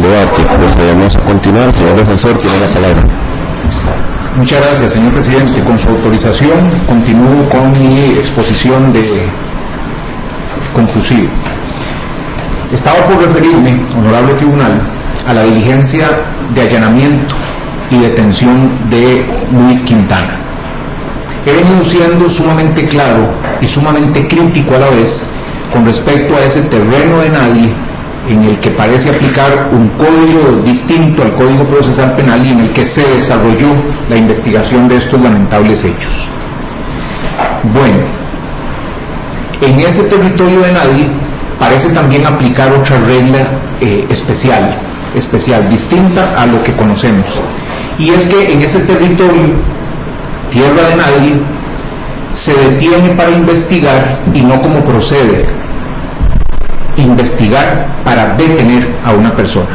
debate. Procedemos a continuar. Señor asesor, tiene la palabra. Muchas gracias, señor presidente. Con su autorización, continúo con mi exposición conclusiva. Estaba por referirme, honorable tribunal, a la diligencia de allanamiento y detención de Luis Quintana. He venido siendo sumamente claro y sumamente crítico a la vez con respecto a ese terreno de nadie en el que parece aplicar un código distinto al Código Procesal Penal y en el que se desarrolló la investigación de estos lamentables hechos. Bueno, en ese territorio de nadie parece también aplicar otra regla especial, distinta a lo que conocemos. Y es que en ese territorio, tierra de nadie, se detiene para investigar y no como procede, investigar para detener a una persona.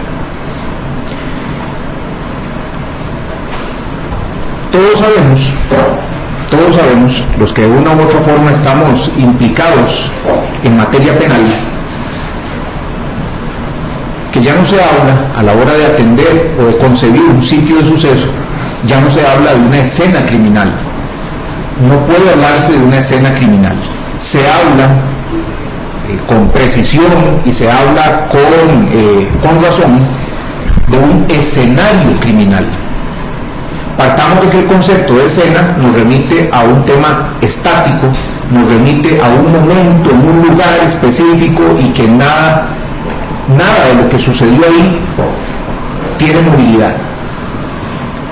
Todos sabemos, los que de una u otra forma estamos implicados en materia penal, que ya no se habla, a la hora de atender o de concebir un sitio de suceso, ya no se habla de una escena criminal. No puede hablarse de una escena criminal. Se habla con precisión y se habla con razón de un escenario criminal. Partamos de que el concepto de escena nos remite a un tema estático, nos remite a un momento, en un lugar específico y que nada de lo que sucedió ahí tiene movilidad.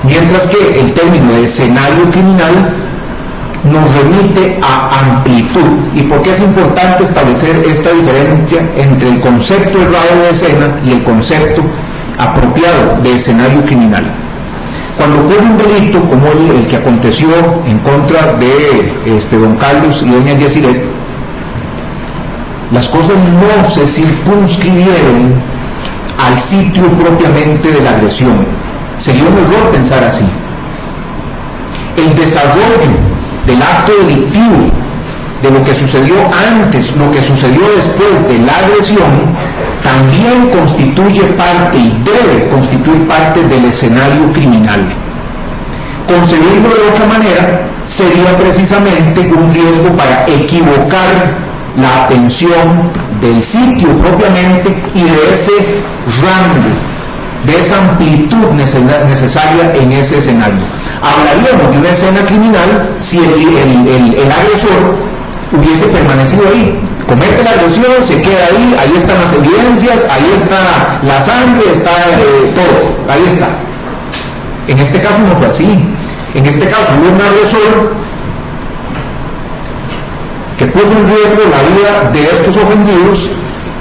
Mientras que el término de escenario criminal nos remite a amplitud. ¿Y por qué es importante establecer esta diferencia entre el concepto errado de escena y el concepto apropiado de escenario criminal? Cuando ocurre un delito como el que aconteció en contra de don Carlos y doña Yesiret, las cosas no se circunscribieron al sitio propiamente de la agresión. Sería un error pensar así. El desarrollo del acto delictivo, de lo que sucedió antes, lo que sucedió después de la agresión, también constituye parte y debe constituir parte del escenario criminal. Concebirlo de otra manera sería precisamente un riesgo para equivocar la atención del sitio propiamente y de ese rango, de esa amplitud necesaria en ese escenario. Hablaríamos de una escena criminal si el agresor hubiese permanecido ahí. Comete la agresión, se queda ahí están las evidencias, ahí está la sangre, está todo, ahí está. En este caso no fue así. En este caso hubo un agresor que puso en riesgo la vida de estos ofendidos,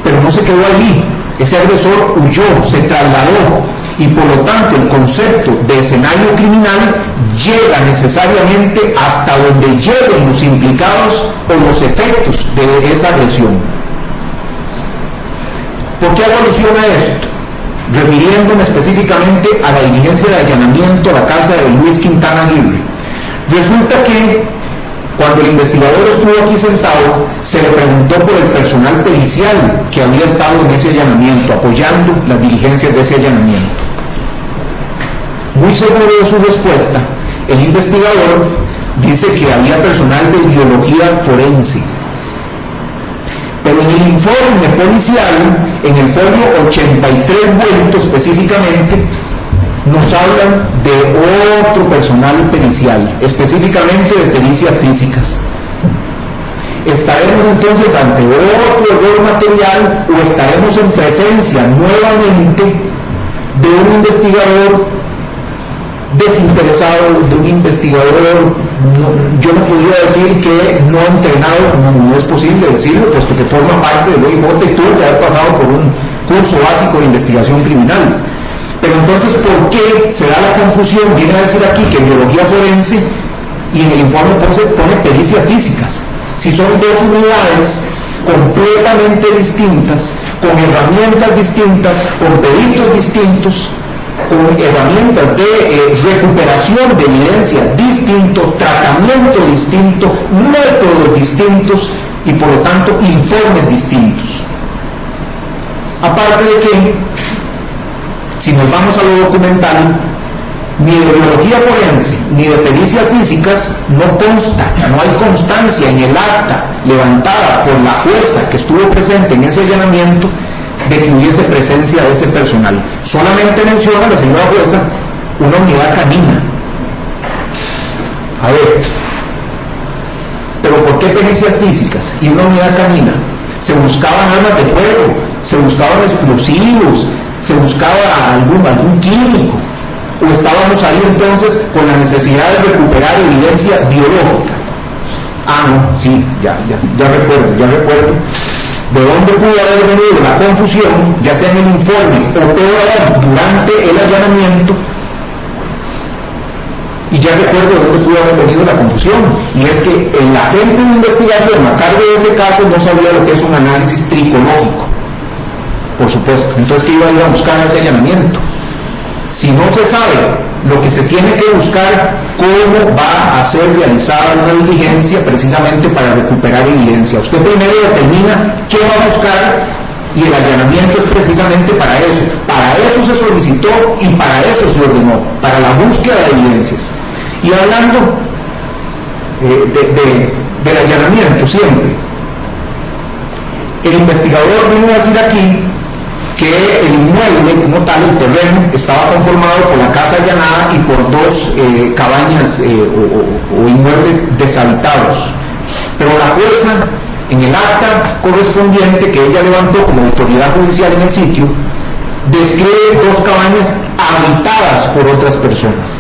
pero no se quedó allí. Ese agresor huyó, se trasladó, y por lo tanto el concepto de escenario criminal llega necesariamente hasta donde lleguen los implicados o los efectos de esa agresión. ¿Por qué hago alusión a esto? Refiriéndome específicamente a la diligencia de allanamiento a la casa de Luis Quintana Aguirre. Resulta que cuando el investigador estuvo aquí sentado, se le preguntó por el personal pericial que había estado en ese allanamiento, apoyando las diligencias de ese allanamiento. Muy seguro de su respuesta, el investigador dice que había personal de biología forense. Pero en el informe policial, en el folio 83 vuelto específicamente, nos hablan de otro personal pericial, específicamente de pericias físicas. ¿Estaremos entonces ante otro error material o estaremos en presencia nuevamente de un investigador desinteresado, de un investigador, yo no podría decir que no entrenado, no es posible decirlo, puesto que forma parte del OIJ y tuvo que haber pasado por un curso básico de investigación criminal? Pero entonces, ¿por qué se da la confusión? Viene a decir aquí que biología forense y en el informe pone pericias físicas. Si son dos unidades completamente distintas, con herramientas distintas, con peritos distintos, con herramientas de recuperación de evidencia distinto, tratamiento distinto, métodos distintos y por lo tanto informes distintos. Aparte de que Si nos vamos a lo documental, ni de biología forense, ni de pericias físicas no consta, no hay constancia en el acta levantada por la jueza que estuvo presente en ese allanamiento de que hubiese presencia de ese personal. Solamente menciona la señora jueza una unidad canina. A ver, pero ¿por qué pericias físicas y una unidad canina? Se buscaban armas de fuego, se buscaban explosivos, se buscaba algún químico, o estábamos ahí entonces con la necesidad de recuperar evidencia biológica. Ah, no, sí, ya recuerdo. ¿De dónde pudo haber venido la confusión, ya sea en el informe o peor durante el allanamiento? Y ya recuerdo de dónde pudo haber venido la confusión, y es que el agente de investigación a cargo de ese caso no sabía lo que es un análisis tricológico, por supuesto. Entonces, ¿qué iba a ir a buscar en ese allanamiento? Si no se sabe lo que se tiene que buscar, ¿cómo va a ser realizada una diligencia precisamente para recuperar evidencia? Usted primero determina qué va a buscar, y el allanamiento es precisamente para eso. Para eso se solicitó y para eso se ordenó, para la búsqueda de evidencias. Y hablando del allanamiento siempre, el investigador vino a decir aquí que el inmueble como tal, el terreno, estaba conformado por la casa allanada y por dos cabañas o inmuebles deshabitados. Pero la jueza, en el acta correspondiente que ella levantó como autoridad judicial en el sitio, describe dos cabañas habitadas por otras personas.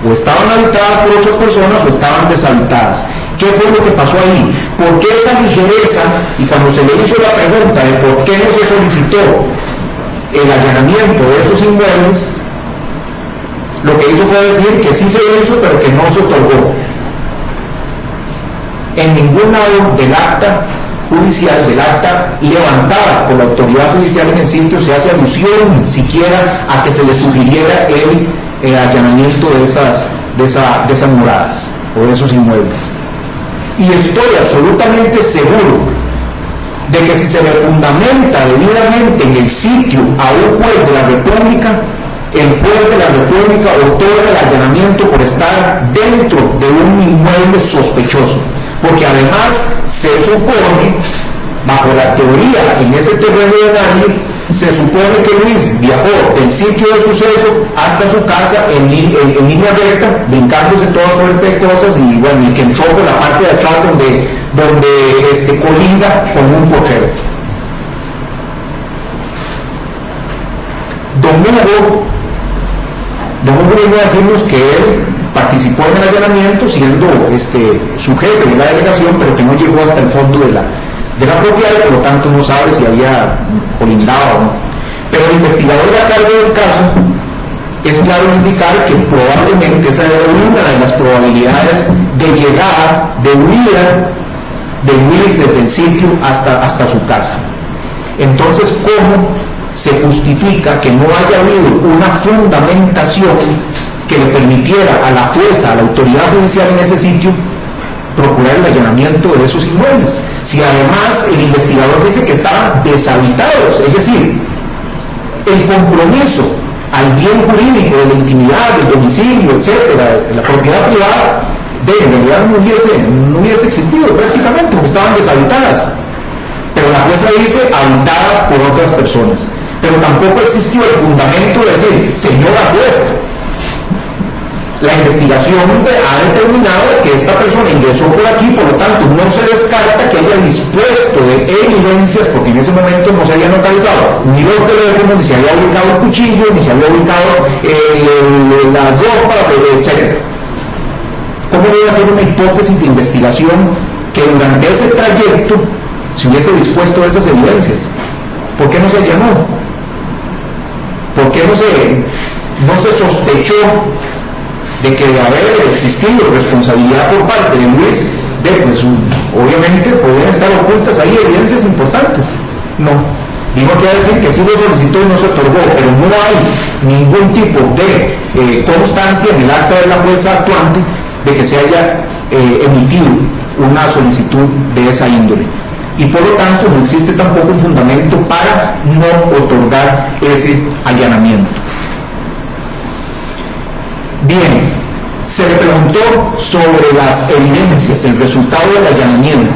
O estaban habitadas por otras personas o estaban deshabitadas. ¿Qué fue lo que pasó ahí? ¿Por qué esa ligereza? Y cuando se le hizo la pregunta de por qué no se solicitó el allanamiento de esos inmuebles, lo que hizo fue decir que sí se hizo, pero que no se otorgó. En ningún lado del acta judicial, del acta levantada por la autoridad judicial en el sitio, se hace alusión siquiera a que se le sugiriera el allanamiento de esas moradas o de esos inmuebles. Y estoy absolutamente seguro de que si se le fundamenta debidamente en el sitio a un juez de la República, el juez de la República otorga el allanamiento por estar dentro de un inmueble sospechoso, porque además se supone, bajo la teoría, en ese terreno de nadie, se supone que Luis viajó del sitio de suceso hasta su casa en línea recta, brincándose toda suerte de cosas, y bueno, y que entró por la parte de atrás donde colinda con un potrero. Don Hugo vino a decirnos que él participó en el allanamiento siendo su jefe de la delegación, pero que no llegó hasta el fondo de la propiedad, y por lo tanto no sabe si había colindado o no. Pero el investigador a cargo del caso es claro indicar que probablemente esa era una de las probabilidades de llegada, de huida de Luis desde el sitio hasta su casa. Entonces, ¿cómo se justifica que no haya habido una fundamentación que le permitiera a la jueza, a la autoridad judicial en ese sitio, procurar el allanamiento de esos inmuebles? Si además el investigador dice que estaban deshabitados, es decir, el compromiso al bien jurídico de la intimidad, del domicilio, etcétera, de la propiedad privada, en realidad no hubiese existido prácticamente, porque estaban deshabitadas. Pero la jueza dice habitadas por otras personas. Pero tampoco existió el fundamento de decir, señora jueza, la investigación ha determinado que esta persona ingresó por aquí, por lo tanto no se descarta que haya dispuesto de evidencias, porque en ese momento no se había localizado ni los teléfonos, ni se había ubicado el cuchillo, ni se había ubicado las ropas, etc. ¿Cómo debe ser una hipótesis de investigación que durante ese trayecto se hubiese dispuesto de esas evidencias? ¿Por qué no se allanó? ¿Por qué no se sospechó de que de haber existido responsabilidad por parte de Luis, obviamente podrían estar ocultas ahí evidencias importantes? No. Vino aquí a decir que sí lo solicitó y no se otorgó, pero no hay ningún tipo de constancia en el acta de la jueza actuante de que se haya emitido una solicitud de esa índole. y por lo tanto no existe tampoco un fundamento para no otorgar ese allanamiento. Bien, se le preguntó sobre las evidencias, el resultado del allanamiento,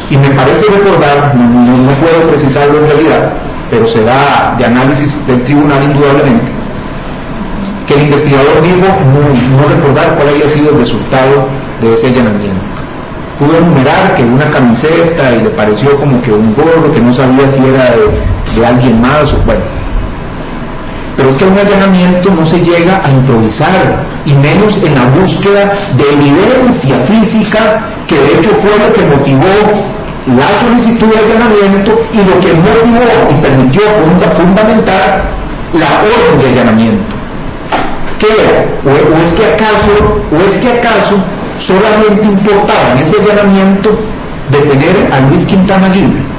y me parece recordar, no puedo precisarlo en realidad, pero se da de análisis del tribunal indudablemente, que el investigador dijo no recordar cuál había sido el resultado de ese allanamiento. Pudo enumerar que una camiseta y le pareció como que un gorro que no sabía si era de alguien más o bueno. Pero es que un allanamiento no se llega a improvisar, y menos en la búsqueda de evidencia física, que de hecho fue lo que motivó la solicitud de allanamiento y lo que motivó y permitió fundamentar la orden de allanamiento. ¿Qué era? ¿O es que acaso solamente importaba en ese allanamiento detener a Luis Quintana Aguirre?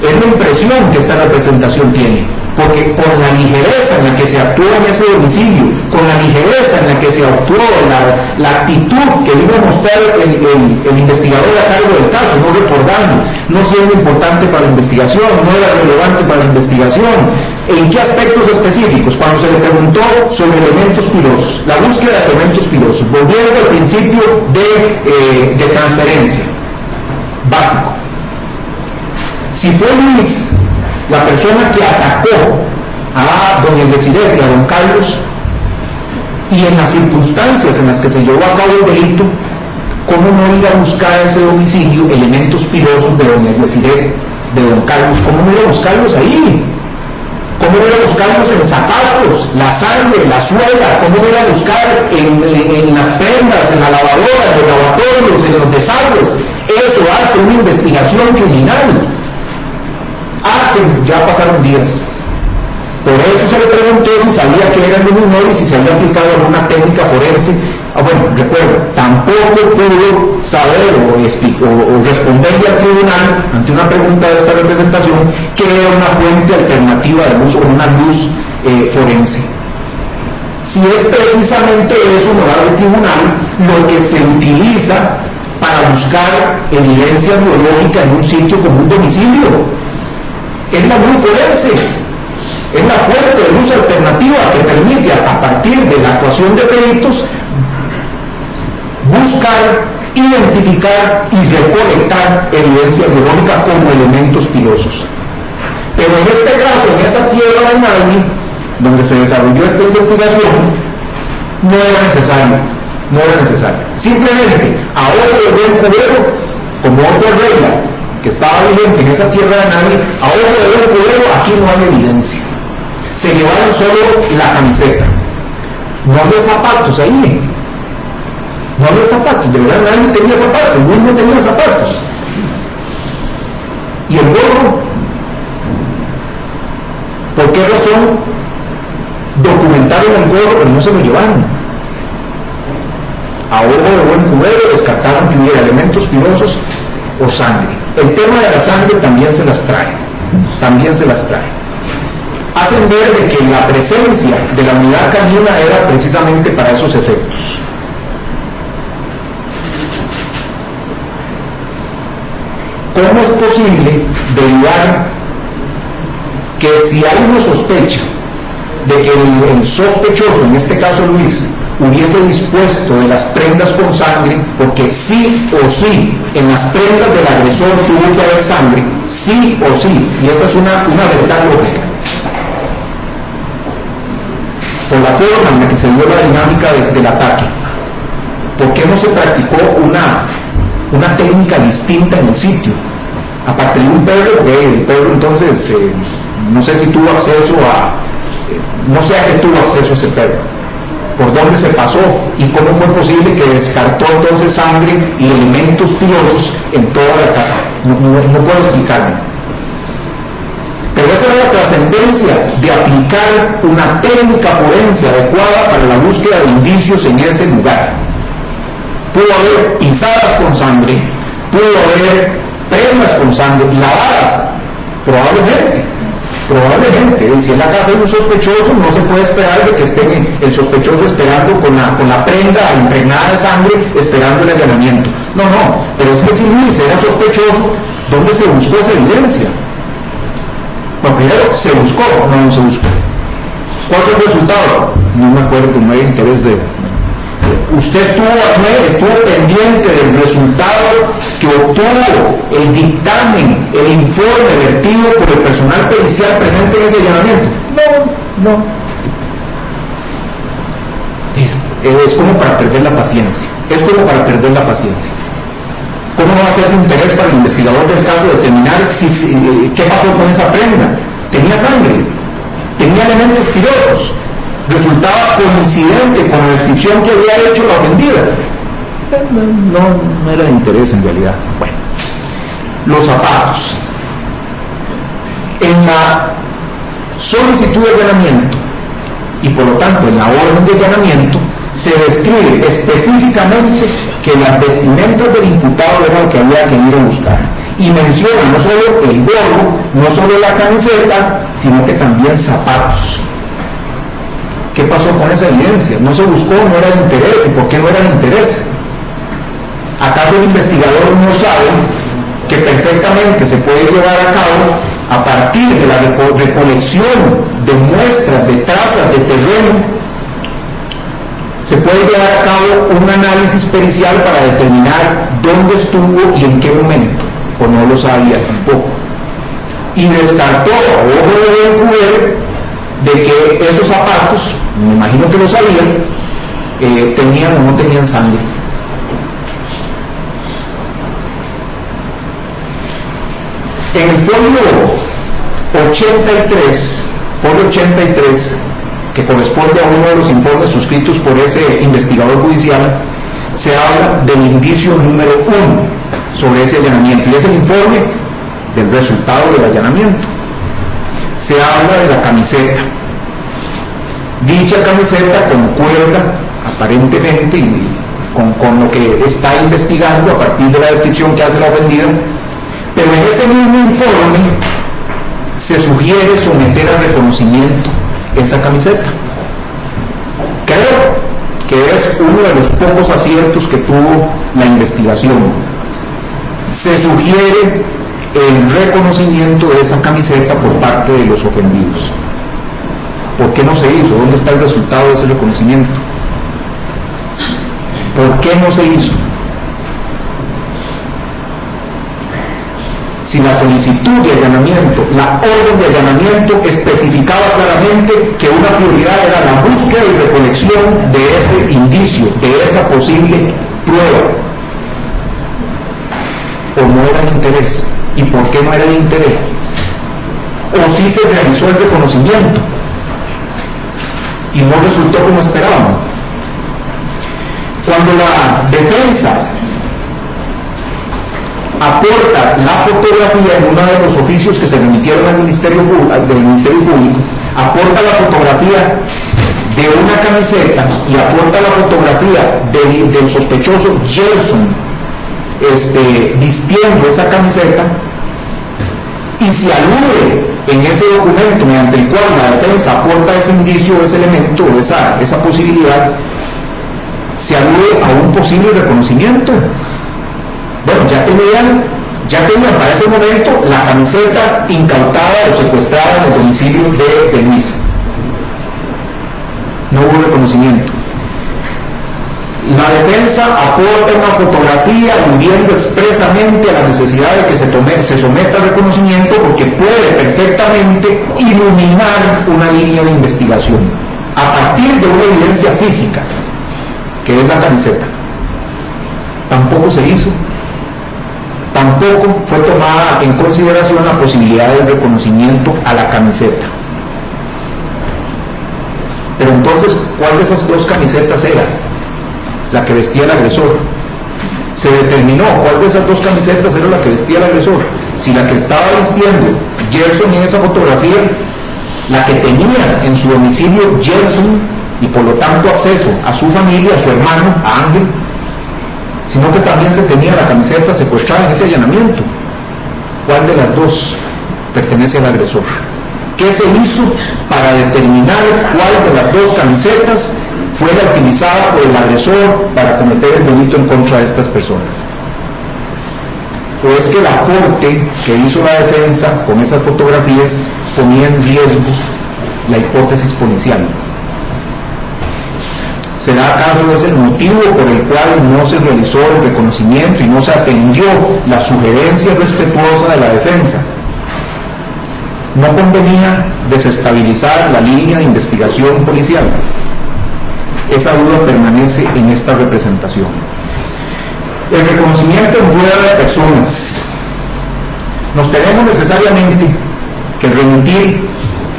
Es la impresión que esta representación tiene, porque con la ligereza en la que se actuó en ese domicilio, con la ligereza en la que se actuó, la actitud que vino a mostrar el investigador a cargo del caso, no recordando, no siendo importante para la investigación, no era relevante para la investigación, ¿en qué aspectos específicos? Cuando se le preguntó sobre elementos pilosos, la búsqueda de elementos pilosos, volviendo al principio de transferencia básico. Si fue Luis la persona que atacó a don Eldesidek y a don Carlos, y en las circunstancias en las que se llevó a cabo el delito, ¿cómo no ir a buscar a ese domicilio elementos pilosos de don Eldesidek, de don Carlos? ¿Cómo no ir a buscarlos ahí? ¿Cómo ir a buscarlos en zapatos, la sangre, la suela? ¿Cómo ir a buscar en las prendas, en la lavadora, en los lavatorios, en los desagües? Eso hace una investigación criminal. Que ya pasaron días. Por eso se le preguntó si sabía que era el menor y si se había aplicado alguna técnica forense. Bueno, recuerdo, tampoco pudo saber o responderle al tribunal ante una pregunta de esta representación que era una fuente alternativa de luz o una luz forense. Si es precisamente eso, honorable tribunal, lo que se utiliza para buscar evidencia biológica en un sitio como un domicilio, es la luz forense, es la fuente de luz alternativa que permite a partir de la actuación de peritos buscar, identificar y recolectar evidencia biológica como elementos pilosos. Pero en este caso, en esa tierra de nadie, donde se desarrolló esta investigación, no era necesario. Simplemente, a ojo de buen cubero, como otra regla que estaba vigente en esa tierra de nadie, a ojo de buen cubero, aquí no hay evidencia. Se llevaron solo la camiseta. No había zapatos ahí. No había zapatos, de verdad nadie tenía zapatos, Luis no tenía zapatos. ¿Y el gorro? ¿Por qué razón documentaron el gorro pero no se lo llevaron? A ojo de buen cubero descartaron que hubiera elementos filosos o sangre. El tema de la sangre también se las trae. Hacen ver de que la presencia de la unidad canina era precisamente para esos efectos. ¿Cómo es posible derivar que si hay una sospecha de que el sospechoso, en este caso Luis, hubiese dispuesto de las prendas con sangre, porque sí o sí, en las prendas del agresor tuvo que haber sangre, sí o sí, y esa es una verdad lógica, por la forma en la que se dio la dinámica del ataque? ¿Por qué no se practicó una técnica distinta en el sitio? Aparte de un perro, el perro entonces, no sé si tuvo acceso no sé a qué tuvo acceso ese perro, por dónde se pasó y cómo fue posible que descartó entonces sangre y elementos pilosos en toda la casa. No puedo explicarme. Pero esa era la trascendencia de aplicar una técnica forense adecuada para la búsqueda de indicios en ese lugar. Pudo haber pisadas con sangre, pudo haber prendas con sangre, lavadas, probablemente. Si en la casa de un sospechoso no se puede esperar de que estén el sospechoso esperando con la prenda impregnada de sangre, esperando el allanamiento. No, pero es que si Luis era sospechoso, ¿dónde se buscó esa evidencia? Bueno, primero, ¿se buscó? No se buscó. ¿Cuál fue el resultado? No me acuerdo, no hay interés de... Usted estuvo pendiente del resultado que obtuvo el dictamen, el informe vertido por el personal pericial presente en ese allanamiento. No. Es como para perder la paciencia. ¿Cómo no va a ser de interés para el investigador del caso determinar qué pasó con esa prenda? Tenía sangre, tenía elementos filosos, resultaba coincidente con la descripción que había hecho la ofendida. No era de interés en realidad. Bueno, los zapatos. En la solicitud de allanamiento y por lo tanto en la orden de allanamiento se describe específicamente que las vestimentas del imputado era lo que había que ir a buscar, y menciona no solo el gorro, no solo la camiseta, sino que también zapatos. ¿Qué pasó con esa evidencia? No se buscó, no era de interés. ¿Y por qué no era de interés? ¿Acaso el investigador no sabe que perfectamente se puede llevar a cabo, a partir de la recolección de muestras, de trazas de terreno, se puede llevar a cabo un análisis pericial para determinar dónde estuvo y en qué momento? ¿O no lo sabía tampoco? Y descartó a ojo de buen cubero de que esos zapatos, me imagino que lo sabían, tenían o no tenían sangre. En el folio 83, que corresponde a uno de los informes suscritos por ese investigador judicial, se habla del indicio número 1 sobre ese allanamiento, y es el informe del resultado del allanamiento. Se habla de la camiseta. Dicha camiseta concuerda aparentemente y con lo que está investigando a partir de la descripción que hace la ofendida, pero en este mismo informe se sugiere someter al reconocimiento esa camiseta. Creo que es uno de los pocos aciertos que tuvo la investigación. Se sugiere el reconocimiento de esa camiseta por parte de los ofendidos. ¿Por qué no se hizo? ¿Dónde está el resultado de ese reconocimiento? ¿Por qué no se hizo? Si la solicitud de allanamiento, la orden de allanamiento especificaba claramente que una prioridad era la búsqueda y recolección de ese indicio, de esa posible prueba, ¿o no era de interés? ¿Y por qué no era de interés? ¿O sí se realizó el reconocimiento y no resultó como esperaban? Cuando la defensa aporta la fotografía en uno de los oficios que se remitieron al Ministerio Público, aporta la fotografía de una camiseta y aporta la fotografía del sospechoso Gerson vistiendo esa camiseta, y se alude en ese documento mediante el cual la defensa aporta ese indicio, ese elemento, esa posibilidad, se alude a un posible reconocimiento. Bueno, ya tenían para ese momento la camiseta incautada o secuestrada en el domicilio de Luis. No hubo reconocimiento. La defensa aporta una fotografía aludiendo expresamente a la necesidad de que se someta al reconocimiento, porque puede perfectamente iluminar una línea de investigación a partir de una evidencia física, que es la camiseta. Tampoco se hizo. Tampoco fue tomada en consideración la posibilidad del reconocimiento a la camiseta. Pero entonces, ¿cuál de esas dos camisetas era la que vestía el agresor? Se determinó cuál de esas dos camisetas era la que vestía el agresor. Si la que estaba vistiendo Gerson en esa fotografía, la que tenía en su domicilio Gerson, y por lo tanto acceso a su familia, a su hermano, a Ángel, sino que también se tenía la camiseta secuestrada en ese allanamiento. ¿Cuál de las dos pertenece al agresor? ¿Qué se hizo para determinar cuál de las dos camisetas camisetas fuera utilizada por el agresor para cometer el delito en contra de estas personas. ¿O es que la corte que hizo la defensa con esas fotografías ponía en riesgo la hipótesis policial? ¿Será acaso ese el motivo por el cual no se realizó el reconocimiento y no se atendió la sugerencia respetuosa de la defensa? ¿No convenía desestabilizar la línea de investigación policial? Esa duda permanece en esta representación. El reconocimiento en rueda de personas. Nos tenemos necesariamente que remitir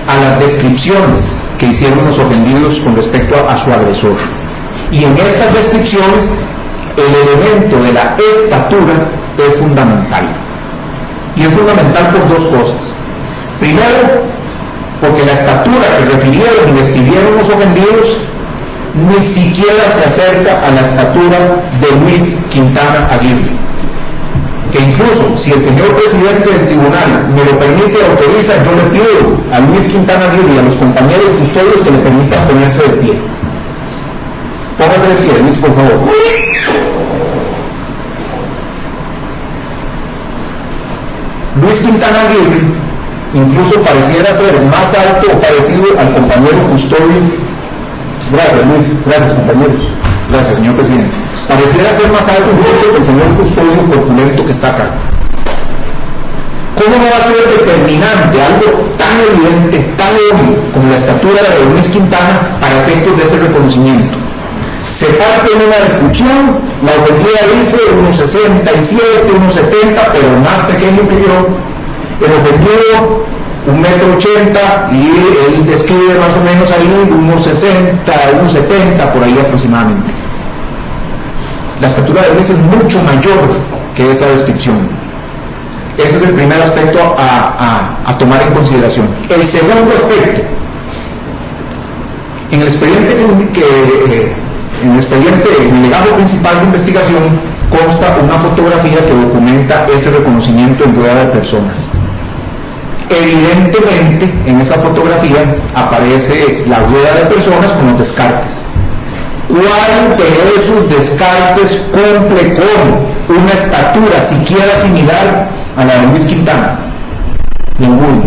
a las descripciones que hicieron los ofendidos con respecto a su agresor. Y en estas descripciones, el elemento de la estatura es fundamental. Y es fundamental por dos cosas. Primero, porque la estatura que refirieron y describieron los ofendidos ni siquiera se acerca a la estatura de Luis Quintana Aguirre, que incluso si el señor presidente del tribunal me lo permite y autoriza, yo le pido a Luis Quintana Aguirre y a los compañeros custodios que le permitan ponerse de pie. Póngase de pie, Luis, por favor. Luis Quintana Aguirre incluso pareciera ser más alto o parecido al compañero custodio. Gracias, Luis. Gracias, compañeros. Gracias, señor presidente. Pareciera ser más alto incluso que el señor custodio corpulento que está acá. ¿Cómo no va a ser determinante algo tan evidente, tan obvio como la estatura de Luis Quintana para efectos de ese reconocimiento? Se parte en una descripción, la ofendida dice unos 67, unos 70, pero más pequeño que yo. El ofendido 1,80 m, y él describe más o menos ahí unos 60, unos 70, por ahí aproximadamente. La estatura de Luis es mucho mayor que esa descripción. Ese es el primer aspecto a tomar en consideración. El segundo aspecto, en el legajo principal de investigación consta una fotografía que documenta ese reconocimiento en rueda de personas. Evidentemente, en esa fotografía aparece la rueda de personas con los descartes. ¿Cuál de esos descartes cumple con una estatura siquiera similar a la de Luis Quintana? Ninguno.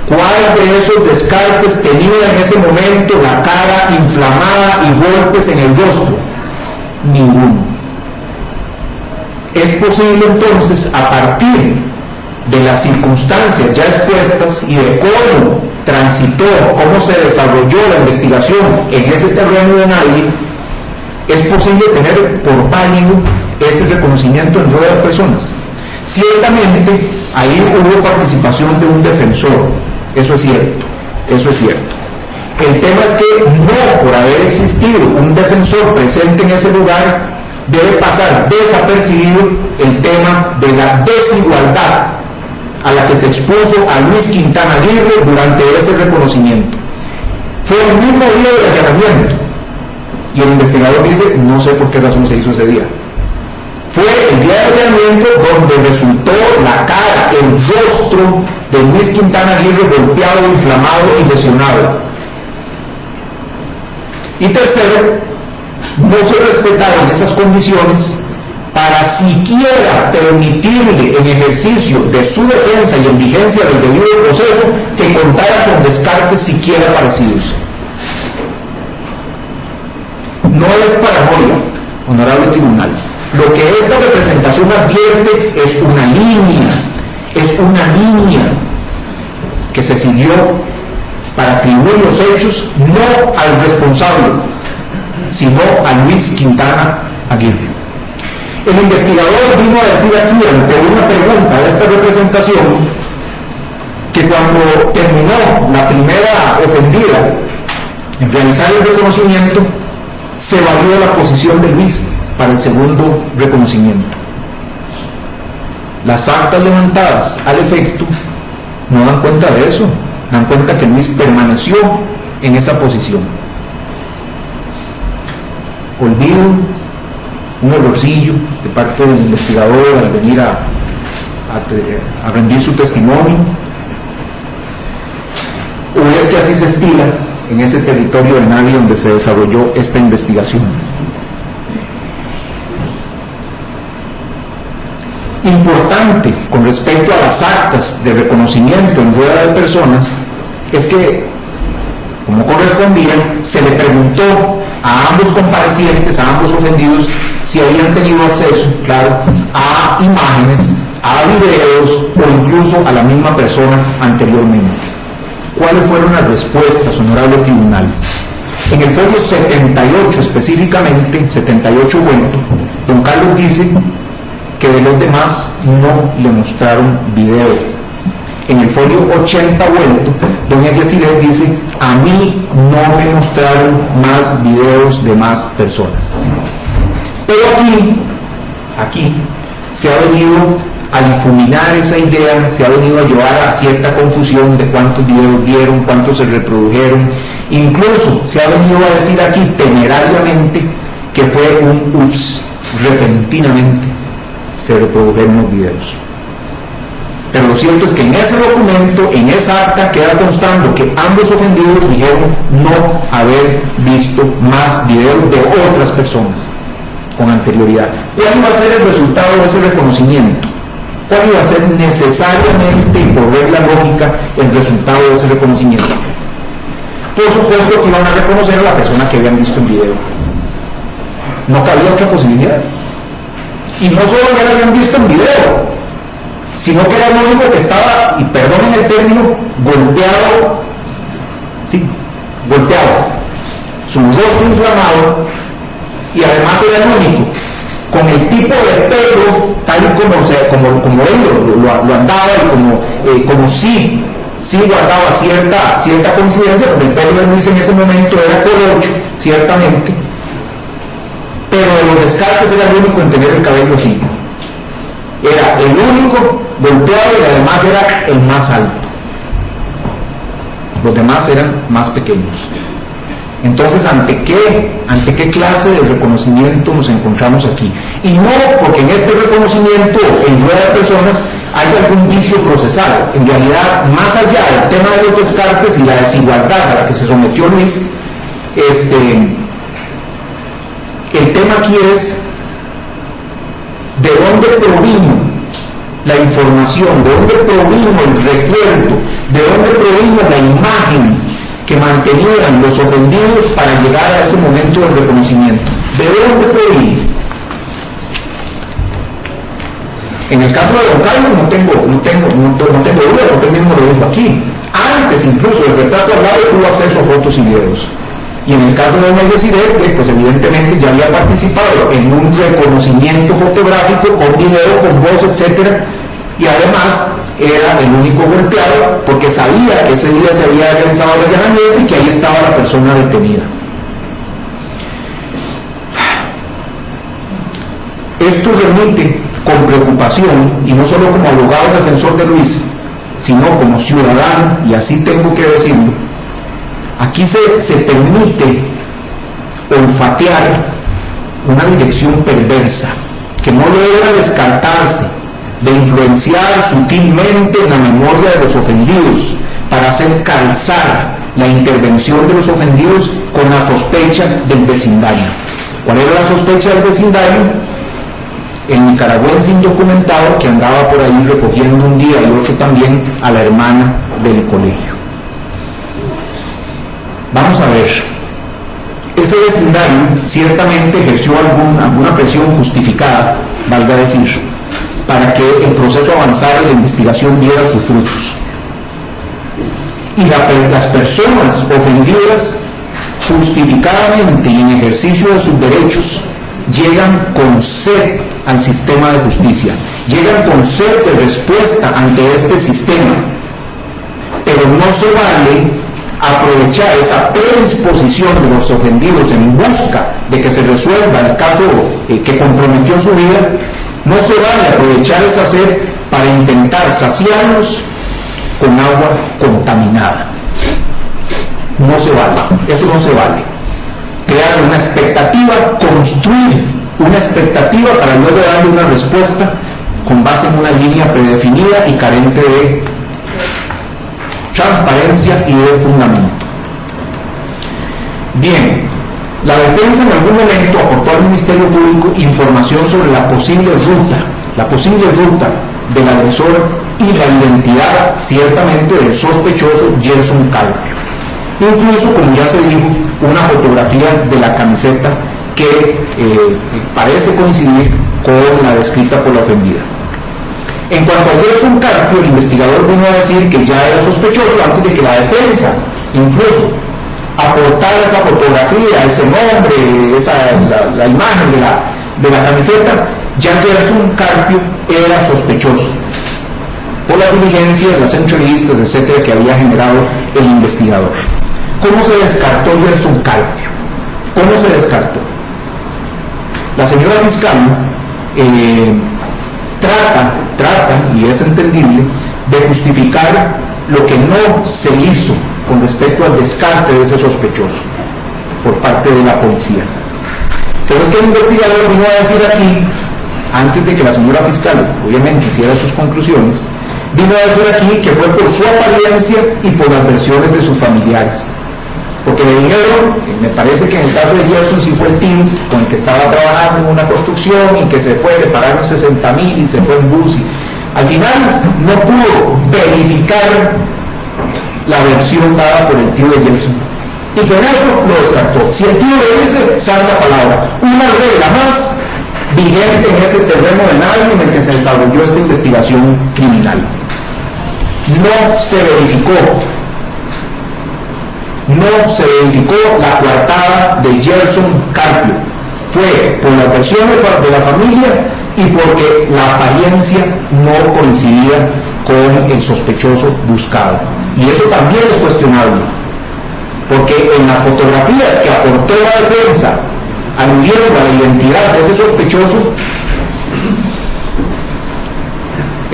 ¿Cuál de esos descartes tenía en ese momento la cara inflamada y golpes en el rostro? Ninguno. Es posible entonces, a partir de las circunstancias ya expuestas y de cómo transitó, cómo se desarrolló la investigación en ese terreno de nadie, es posible tener por válido ese reconocimiento en rueda de personas. Ciertamente, ahí hubo participación de un defensor, eso es cierto, eso es cierto. El tema es que no por haber existido un defensor presente en ese lugar, debe pasar desapercibido el tema de la desigualdad a la que se expuso a Luis Quintana Aguirre durante ese reconocimiento. Fue el mismo día del allanamiento, y el investigador dice, no sé por qué razón se hizo ese día. Fue el día del allanamiento donde resultó la cara, el rostro de Luis Quintana Aguirre golpeado, inflamado y lesionado. Y tercero, no se respetaron esas condiciones para siquiera permitirle en ejercicio de su defensa y en vigencia del debido proceso que contara con descartes siquiera parecidos. No es paranoia, honorable tribunal. Lo que esta representación advierte es una línea que se siguió para atribuir los hechos no al responsable, sino a Luis Quintana Aguirre. El investigador vino a decir aquí ante una pregunta de esta representación que cuando terminó la primera ofendida en realizar el reconocimiento, se valió la posición de Luis para el segundo reconocimiento. Las actas levantadas al efecto no dan cuenta de eso, dan cuenta que Luis permaneció en esa posición. Olvido, un errorcillo de parte del investigador al venir a rendir su testimonio, o es que así se estila en ese territorio de nadie donde se desarrolló esta investigación. Importante con respecto a las actas de reconocimiento en rueda de personas es que, como correspondía, se le preguntó a ambos comparecientes, a ambos ofendidos, si habían tenido acceso, claro, a imágenes, a videos o incluso a la misma persona anteriormente. ¿Cuáles fueron las respuestas, honorable tribunal? En el folio 78 específicamente, 78 vuelto, don Carlos dice que de los demás no le mostraron video. En el folio 80 vuelto, doña Yesiret dice, a mí no me mostraron más videos de más personas. Pero aquí se ha venido a difuminar esa idea, se ha venido a llevar a cierta confusión de cuántos videos vieron, cuántos se reprodujeron, incluso se ha venido a decir aquí temerariamente que fue un ups, repentinamente se reprodujeron los videos. Pero lo cierto es que en ese documento, en esa acta, queda constando que ambos ofendidos dijeron no haber visto más videos de otras personas con anterioridad. ¿Cuál iba a ser el resultado de ese reconocimiento? ¿Cuál iba a ser necesariamente, y por regla lógica, el resultado de ese reconocimiento? Por supuesto que iban a reconocer a la persona que habían visto en video. No cabía otra posibilidad. Y no solo ya la habían visto en video, sino que era el único que estaba, y perdonen el término, golpeado, sí, golpeado, su rostro inflamado, y además era el único con el tipo de pelo tal y como él lo andaba, y como sí guardaba cierta coincidencia, porque el pelo de Luis en ese momento era colocho, ciertamente, pero de los descartes era el único en tener el cabello así. Era el único golpeado y además era el más alto. Los demás eran más pequeños. Entonces, ¿ante qué clase de reconocimiento nos encontramos aquí? Y no porque en este reconocimiento, en rueda de personas, hay algún vicio procesal. En realidad, más allá del tema de los descartes y la desigualdad a la que se sometió Luis, el tema aquí es de dónde provino la información, de dónde provino el recuerdo, de dónde provino la imagen que mantenían los ofendidos para llegar a ese momento del reconocimiento. ¿De dónde provino? En el caso de don Carlos no tengo duda, porque él mismo lo dijo aquí. Antes incluso del retrato hablado tuvo acceso a fotos y videos. Y en el caso de doña Yesiret, pues evidentemente ya había participado en un reconocimiento fotográfico con video, con voz, etcétera, y además era el único golpeado porque sabía que ese día se había realizado el allanamiento y que ahí estaba la persona detenida. Esto remite con preocupación, y no solo como abogado defensor de Luis, sino como ciudadano, y así tengo que decirlo. Aquí se permite olfatear una dirección perversa que no logra descartarse de influenciar sutilmente en la memoria de los ofendidos para hacer calzar la intervención de los ofendidos con la sospecha del vecindario. ¿Cuál era la sospecha del vecindario? El nicaragüense indocumentado que andaba por ahí recogiendo un día y otro también a la hermana del colegio. Vamos a ver, ese vecindario ciertamente ejerció alguna presión justificada, valga decir, para que el proceso avanzara y la investigación diera sus frutos. Y las personas ofendidas, justificadamente y en ejercicio de sus derechos, llegan con sed al sistema de justicia, llegan con sed de respuesta ante este sistema, pero no se vale aprovechar esa predisposición de los ofendidos en busca de que se resuelva el caso que comprometió su vida. No se vale aprovechar esa sed para intentar saciarlos con agua contaminada. No se vale, eso no se vale. Crear una expectativa, construir una expectativa para luego darle una respuesta con base en una línea predefinida y carente de transparencia y de fundamento. Bien, la defensa en algún momento aportó al Ministerio Público información sobre la posible ruta del agresor y la identidad, ciertamente, del sospechoso Gerson Carpio. Incluso, como ya se dijo, una fotografía de la camiseta que parece coincidir con la descrita por la ofendida. En cuanto a Gerson Carpio, el investigador vino a decir que ya era sospechoso antes de que la defensa, incluso, aportara esa fotografía, ese nombre, la imagen de la camiseta. Ya Gerson Carpio era sospechoso por las diligencias, las entrevistas, etcétera, que había generado el investigador. ¿Cómo se descartó Gerson Carpio? ¿Cómo se descartó? La señora fiscal trata, y es entendible, de justificar lo que no se hizo con respecto al descarte de ese sospechoso por parte de la policía. Pero es que el investigador vino a decir aquí, antes de que la señora fiscal obviamente hiciera sus conclusiones, vino a decir aquí que fue por su apariencia y por las versiones de sus familiares. Porque le dijeron, me parece que en el caso de Gerson sí fue el tío con el que estaba trabajando en una construcción y que se fue, le pagaron 60,000 y se fue en bus. Al final no pudo verificar la versión dada por el tío de Gerson. Y con eso lo descartó. Si el tío le dice, santa palabra. Una regla más vigente en ese terreno de nadie en el que se desarrolló esta investigación criminal. No se verificó la coartada de Gerson Carpio. Fue por las versiones de la familia y porque la apariencia no coincidía con el sospechoso buscado. Y eso también es cuestionable, porque en las fotografías que aportó la defensa aludiendo a la identidad de ese sospechoso,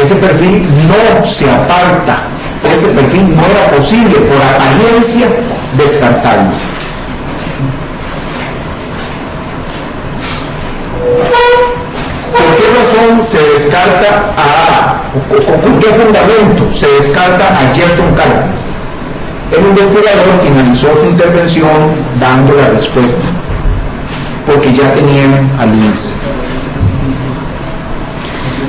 ese perfil no se aparta, ese perfil no era posible por apariencia descartarlo. ¿Por qué razón se descarta con qué fundamento se descarta a Gerson Carpio? El investigador finalizó su intervención dando la respuesta, porque ya tenían a Luis.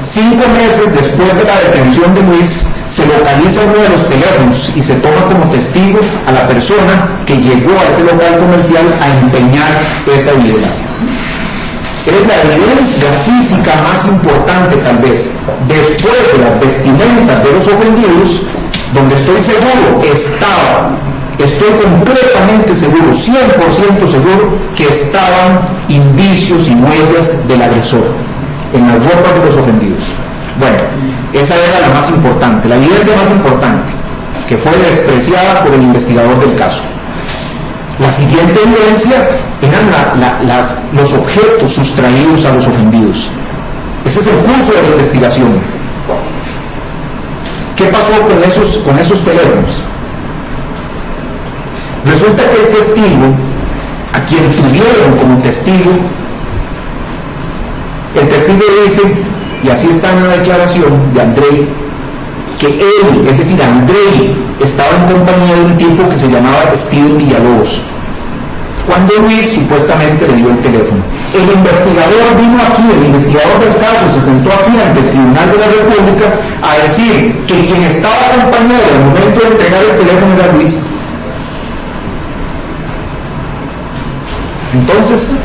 5 meses después de la detención de Luis, se localiza uno de los teléfonos y se toma como testigo a la persona que llegó a ese local comercial a empeñar esa evidencia. Es la evidencia física más importante, tal vez, después de las vestimentas de los ofendidos, donde estoy completamente seguro, 100% seguro, que estaban indicios y huellas del agresor en las ropas de los ofendidos. Bueno, esa era la más importante, la evidencia más importante, que fue despreciada por el investigador del caso. La siguiente evidencia eran los objetos sustraídos a los ofendidos. Ese es el curso de la investigación. ¿Qué pasó con esos teléfonos? Resulta que el testigo, a quien tuvieron como testigo, el testigo dice, y así está en la declaración de Andrei, que él, es decir, Andrei, estaba en compañía de un tipo que se llamaba Steven Villalobos, cuando Luis supuestamente le dio el teléfono. El investigador vino aquí, el investigador del caso se sentó aquí ante el Tribunal de la República a decir que quien estaba acompañado al momento de entregar el teléfono era Luis. Entonces,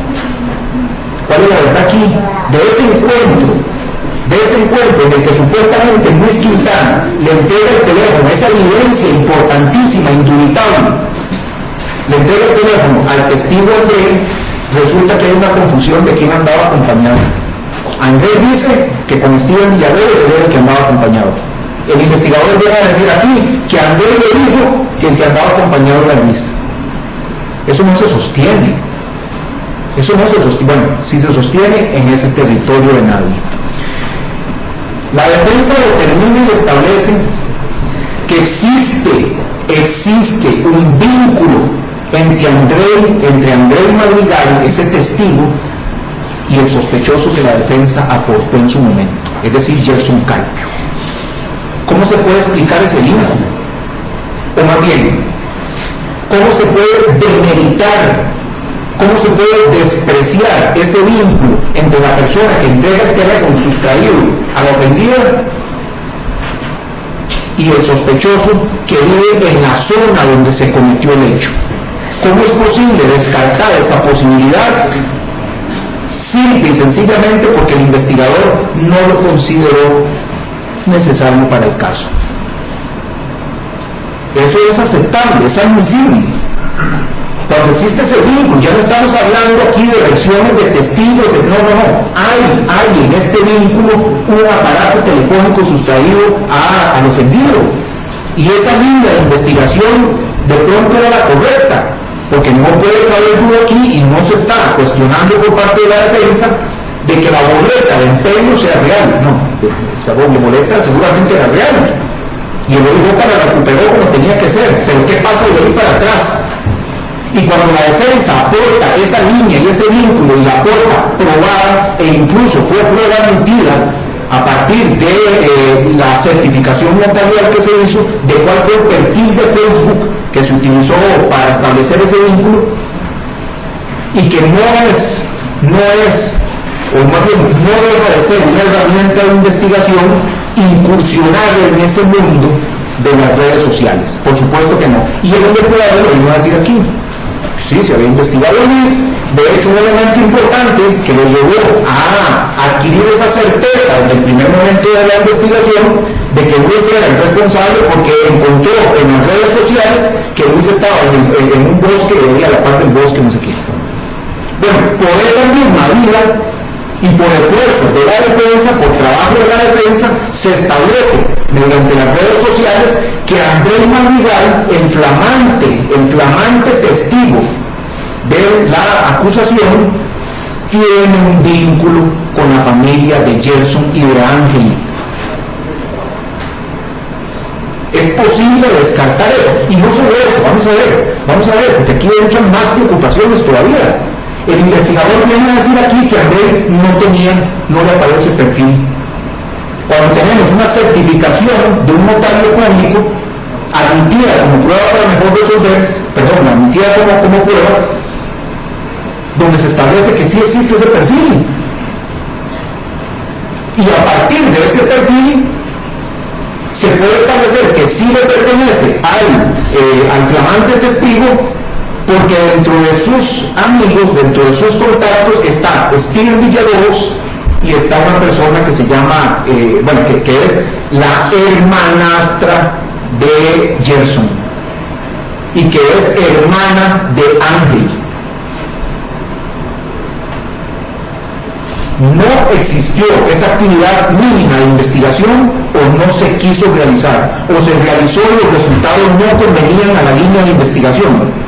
¿cuál es la verdad aquí? De ese encuentro en el que supuestamente Luis Quintana le entrega el teléfono, esa evidencia importantísima, indubitable, le entrega el teléfono al testigo Andrés, resulta que hay una confusión de quién andaba acompañado. Andrés dice que con Steven Villalobos era el que andaba acompañado. El investigador viene a decir aquí que Andrés le dijo que el que andaba acompañado era Luis. Eso no se sostiene. Bueno, si se sostiene en ese territorio de nadie. La defensa determina y establece que existe un vínculo entre Andrés Madrigal, ese testigo, y el sospechoso que la defensa aportó en su momento, es decir, Gerson Carpio. ¿Cómo se puede explicar ese vínculo? O más bien, ¿Cómo se puede demeritar? ¿Cómo se puede despreciar ese vínculo entre la persona que entrega el teléfono sustraído a la ofendida y el sospechoso que vive en la zona donde se cometió el hecho? ¿Cómo es posible descartar esa posibilidad? Simple y sencillamente porque el investigador no lo consideró necesario para el caso. Eso es aceptable, es admisible. Cuando existe ese vínculo, ya no estamos hablando aquí de versiones de testigos, no. Hay en este vínculo un aparato telefónico sustraído al ofendido. Y esa línea de investigación de pronto era la correcta, porque no puede haber duda aquí y no se está cuestionando por parte de la defensa de que la boleta de empeño sea real. No, esa boleta seguramente era real. Y el OIJ la recuperó como tenía que ser, pero ¿qué pasa de ahí para atrás? Y cuando la defensa aporta esa línea y ese vínculo y la aporta probada e incluso fue prueba admitida a partir de la certificación notarial que se hizo de cuál fue el perfil de Facebook que se utilizó para establecer ese vínculo y que no es, o más bien no deja de ser una herramienta de investigación incursionar en ese mundo de las redes sociales. Por supuesto que no. Y el investigador lo vino a decir aquí. Sí, se había investigado Luis. De hecho, un elemento importante que lo llevó a adquirir esa certeza desde el primer momento de la investigación de que Luis era el responsable, porque encontró en las redes sociales que Luis estaba en un bosque, veía la parte del bosque, no sé qué. Bueno, por esa misma vida y por esfuerzo de la defensa, por trabajo de la defensa, se establece mediante las redes sociales que Andrés Madrigal, el flamante testigo de la acusación, tiene un vínculo con la familia de Gerson y de Ángel. Es posible descartar eso. Y no solo eso, vamos a ver, porque aquí entran más preocupaciones todavía. El investigador viene a decir aquí que Andrés no le aparece el perfil. Cuando tenemos una certificación de un notario público admitida como prueba para mejor resolver, admitida como prueba, donde se establece que sí existe ese perfil. Y a partir de ese perfil se puede establecer que sí le pertenece al flamante testigo, porque dentro de sus amigos, dentro de sus contactos está Steven Villalobos y está una persona que se llama, que es la hermanastra de Gerson y que es hermana de Ángel. No existió esa actividad mínima de investigación o no se quiso realizar, o se realizó y los resultados no convenían a la línea de investigación.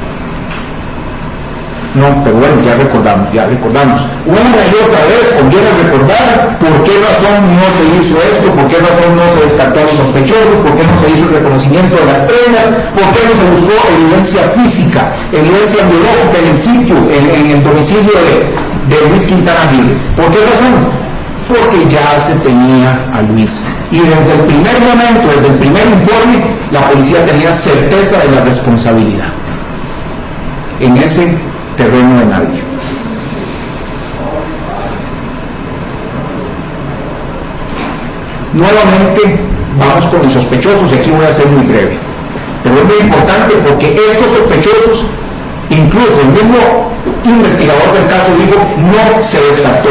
No, pero bueno, ya recordamos. Una y otra vez conviene recordar por qué razón no se hizo esto, por qué razón no se descartó a los sospechosos, por qué no se hizo el reconocimiento de las prendas, por qué no se buscó evidencia física, evidencia biológica en el sitio, en el domicilio de Luis Quintana Gil. ¿Por qué razón? Porque ya se tenía a Luis. Y desde el primer momento, desde el primer informe, la policía tenía certeza de la responsabilidad en ese terreno de nadie. Nuevamente vamos con los sospechosos, y aquí voy a ser muy breve, pero es muy importante porque estos sospechosos, incluso el mismo investigador del caso dijo, no se descartó.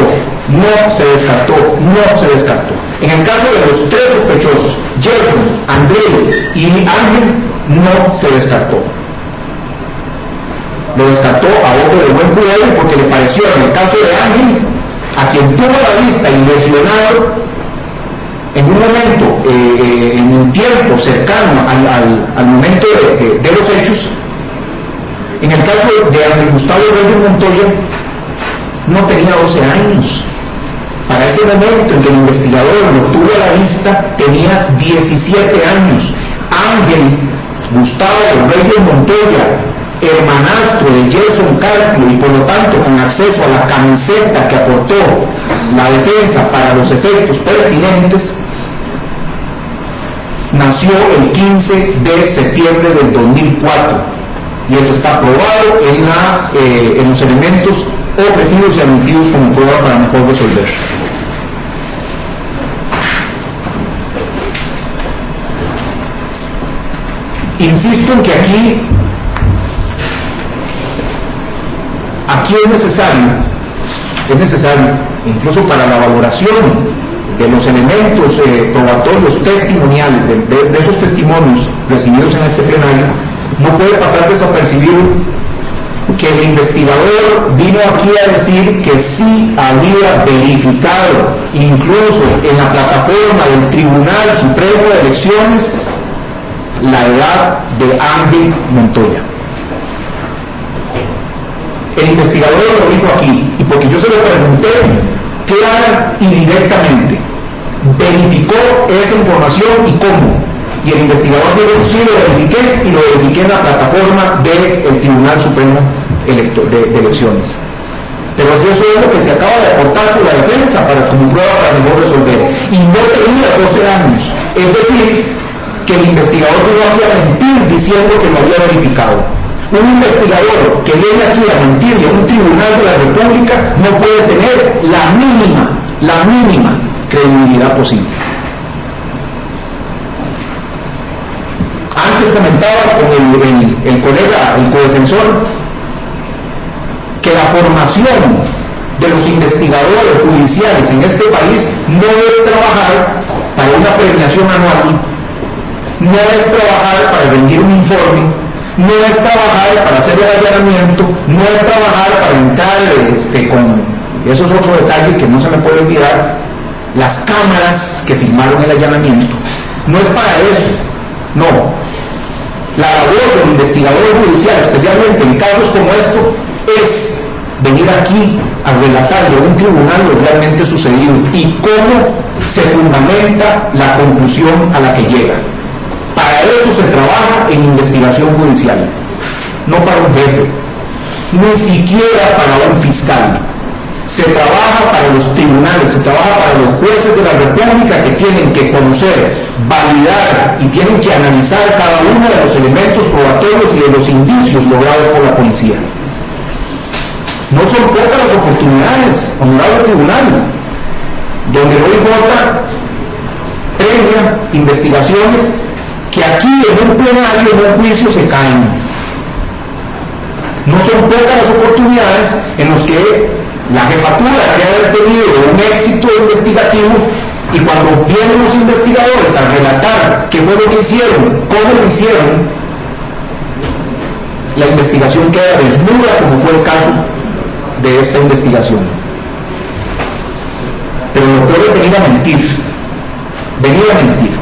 En el caso de los tres sospechosos, Gerson, Andrés y Ángel, no se descartó. Lo descartó a ojo de buen cubero porque le pareció, en el caso de Ángel, a quien tuvo la vista y lesionado en un momento, en un tiempo cercano al momento de los hechos. En el caso de Ángel Gustavo Reyes Montoya, no tenía 12 años. Para ese momento en que el investigador lo tuvo a la vista, tenía 17 años. Ángel Gustavo Reyes Montoya, hermanastro de Gerson Carpio y por lo tanto con acceso a la camiseta que aportó la defensa para los efectos pertinentes, nació el 15 de septiembre del 2004. y eso está probado en los elementos ofrecidos y admitidos como prueba para mejor resolver. Insisto en que aquí es necesario, incluso para la valoración de los elementos probatorios testimoniales, de esos testimonios recibidos en este plenario, no puede pasar desapercibido que el investigador vino aquí a decir que sí había verificado, incluso en la plataforma del Tribunal Supremo de Elecciones, la edad de Ángel Montoya. El investigador lo dijo aquí, y porque yo se lo pregunté clara y directamente, verificó esa información y cómo. Y el investigador dijo, sí, lo verifiqué, y lo verifiqué en la plataforma del Tribunal Supremo de Elecciones. Pero así eso es lo que se acaba de aportar por la defensa como prueba para mejor resolver. Y no tenía 12 años. Es decir, que el investigador no había mentir diciendo que lo había verificado. Un investigador que viene aquí a mentirle a un tribunal de la República no puede tener la mínima credibilidad posible. Antes comentaba con el colega, el codefensor, que la formación de los investigadores judiciales en este país no es trabajar para una premiación anual, no es trabajar para rendir un informe, no es trabajar para hacer el allanamiento, no es trabajar para entrar con esos otros detalles que no se me puede olvidar, las cámaras que filmaron el allanamiento. No es para eso, no. La labor del investigador judicial, especialmente en casos como esto, es venir aquí a relatarle a un tribunal lo realmente sucedido y cómo se fundamenta la conclusión a la que llega. Para eso se trabaja en investigación judicial, no para un jefe, ni siquiera para un fiscal. Se trabaja para los tribunales, se trabaja para los jueces de la República que tienen que conocer, validar y tienen que analizar cada uno de los elementos probatorios y de los indicios logrados por la policía. No son pocas las oportunidades, honorable tribunal, donde no importa previa investigaciones que aquí en un plenario, en un juicio, se caen. No son pocas las oportunidades en las que la jefatura debe haber tenido un éxito investigativo y cuando vienen los investigadores a relatar qué fue lo que hicieron, cómo lo hicieron, la investigación queda desnuda, como fue el caso de esta investigación. Pero lo peor es venir a mentir.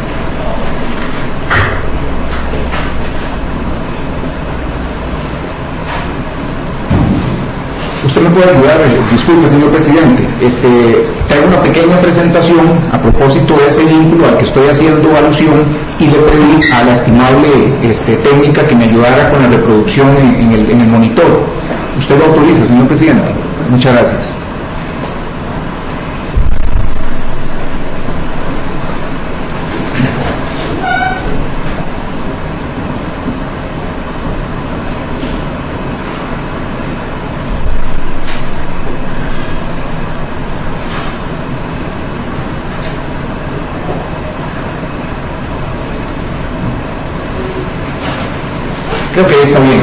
Usted me puede ayudar, disculpe señor presidente, traigo una pequeña presentación a propósito de ese vínculo al que estoy haciendo alusión y le pedí a la estimable técnica que me ayudara con la reproducción en el monitor. ¿Usted lo autoriza, señor presidente? Muchas gracias. Creo que ahí está bien,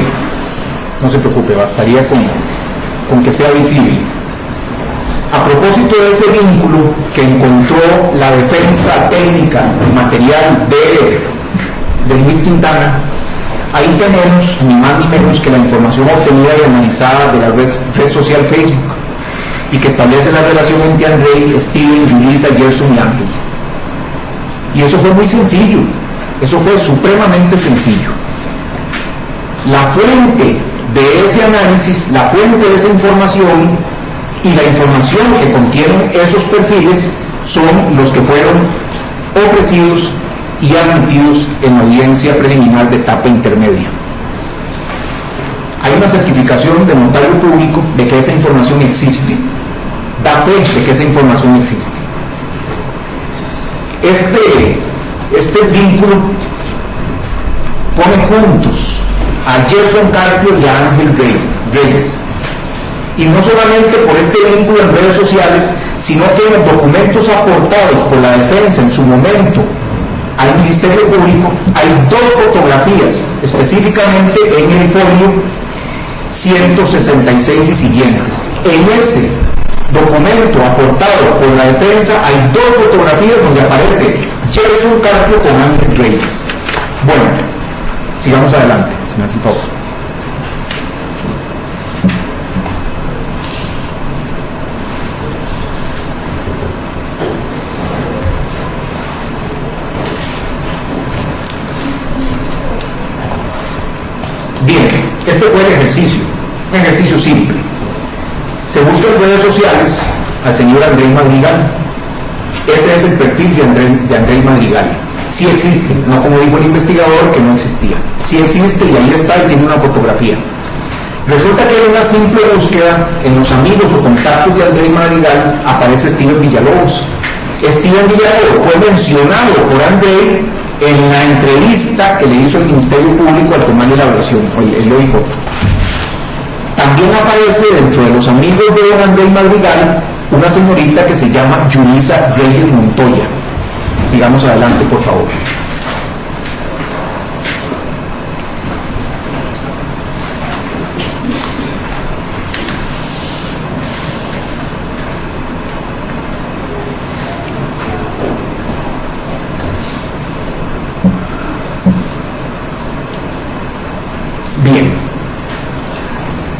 no se preocupe, bastaría con que sea visible. A propósito de ese vínculo que encontró la defensa técnica y material de Luis Quintana, ahí tenemos ni más ni menos que la información obtenida y analizada de la red social Facebook y que establece la relación entre Andrei, Steven, Yulisa, Gerson y Ángel. Y eso fue muy sencillo, eso fue supremamente sencillo. La fuente de ese análisis, la fuente de esa información y la información que contienen esos perfiles son los que fueron ofrecidos y admitidos en la audiencia preliminar de etapa intermedia. Hay una certificación de notario público de que esa información existe, da fe de que esa información existe. Este vínculo pone juntos a Gerson Carpio y a Ángel Reyes. Y no solamente por este vínculo en redes sociales, sino que en los documentos aportados por la defensa en su momento al Ministerio Público hay 2 fotografías, específicamente en el folio 166 y siguientes. En ese documento aportado por la defensa hay 2 fotografías donde aparece Gerson Carpio con Ángel Reyes. Bueno, sigamos adelante, si me hace favor. Bien, este fue el ejercicio, un ejercicio simple. Se busca en redes sociales al señor Andrés Madrigal. Ese es el perfil de Andrés Madrigal. Sí existe, no como dijo el investigador que no existía. Sí existe y ahí está y tiene una fotografía. Resulta que en una simple búsqueda en los amigos o contactos de Andrés Madrigal aparece Steven Villalobos. Steven Villalobos fue mencionado por Andrés en la entrevista que le hizo el Ministerio Público al tomar la versión, el OIJ. También aparece dentro de los amigos de don Andrés Madrigal una señorita que se llama Yulisa Reyes Montoya. Sigamos adelante, por favor. Bien,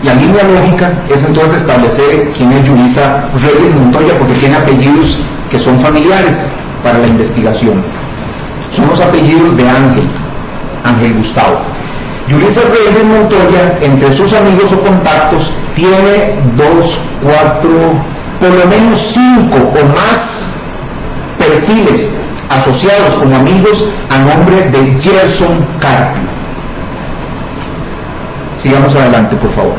la línea lógica es entonces establecer quién es Yulisa Reyes Montoya, porque tiene apellidos que son familiares para la investigación. Son los apellidos de Ángel Gustavo. Yulisa Reyes Montoya, entre sus amigos o contactos, tiene 2, 4, por lo menos 5 o más perfiles asociados como amigos a nombre de Gerson Carpio. Sigamos adelante, por favor.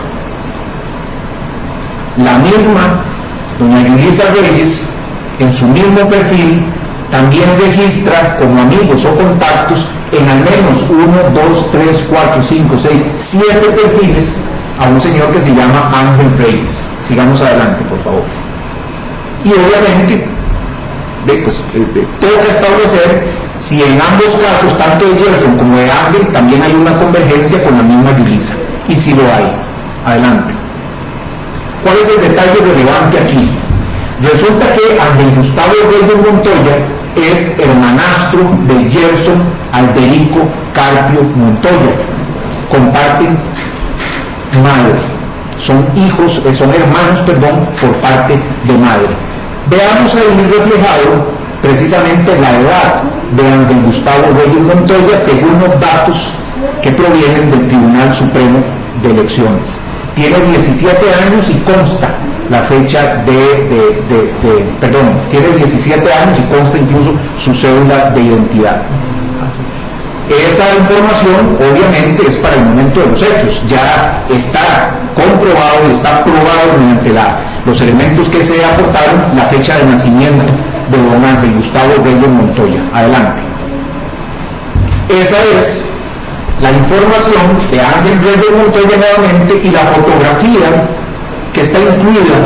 La misma doña Yulisa Reyes, en su mismo perfil, también registra como amigos o contactos en al menos 1, 2, 3, 4, 5, 6, 7 perfiles a un señor que se llama Ángel Reyes. Sigamos adelante, por favor. Y obviamente, tengo que establecer si en ambos casos, tanto de Gerson como de Ángel, también hay una convergencia con la misma Yulisa. Y si lo hay. Adelante. ¿Cuál es el detalle relevante aquí? Resulta que Ángel Gustavo Reyes Montoya es hermanastro de Gerson Alberico Carpio Montoya. Comparten madre. Son hermanos, por parte de madre. Veamos ahí reflejado precisamente la edad de Ángel Gustavo Reyes Montoya según los datos que provienen del Tribunal Supremo de Elecciones. Tiene 17 años y consta la fecha tiene 17 años y consta incluso su cédula de identidad. Esa información obviamente es para el momento de los hechos, ya está comprobado y está probado mediante los elementos que se aportaron la fecha de nacimiento de don Ángel Gustavo Reyes Montoya. Adelante. Esa es la información de Ángel Reyes Montoya nuevamente y la fotografía que está incluida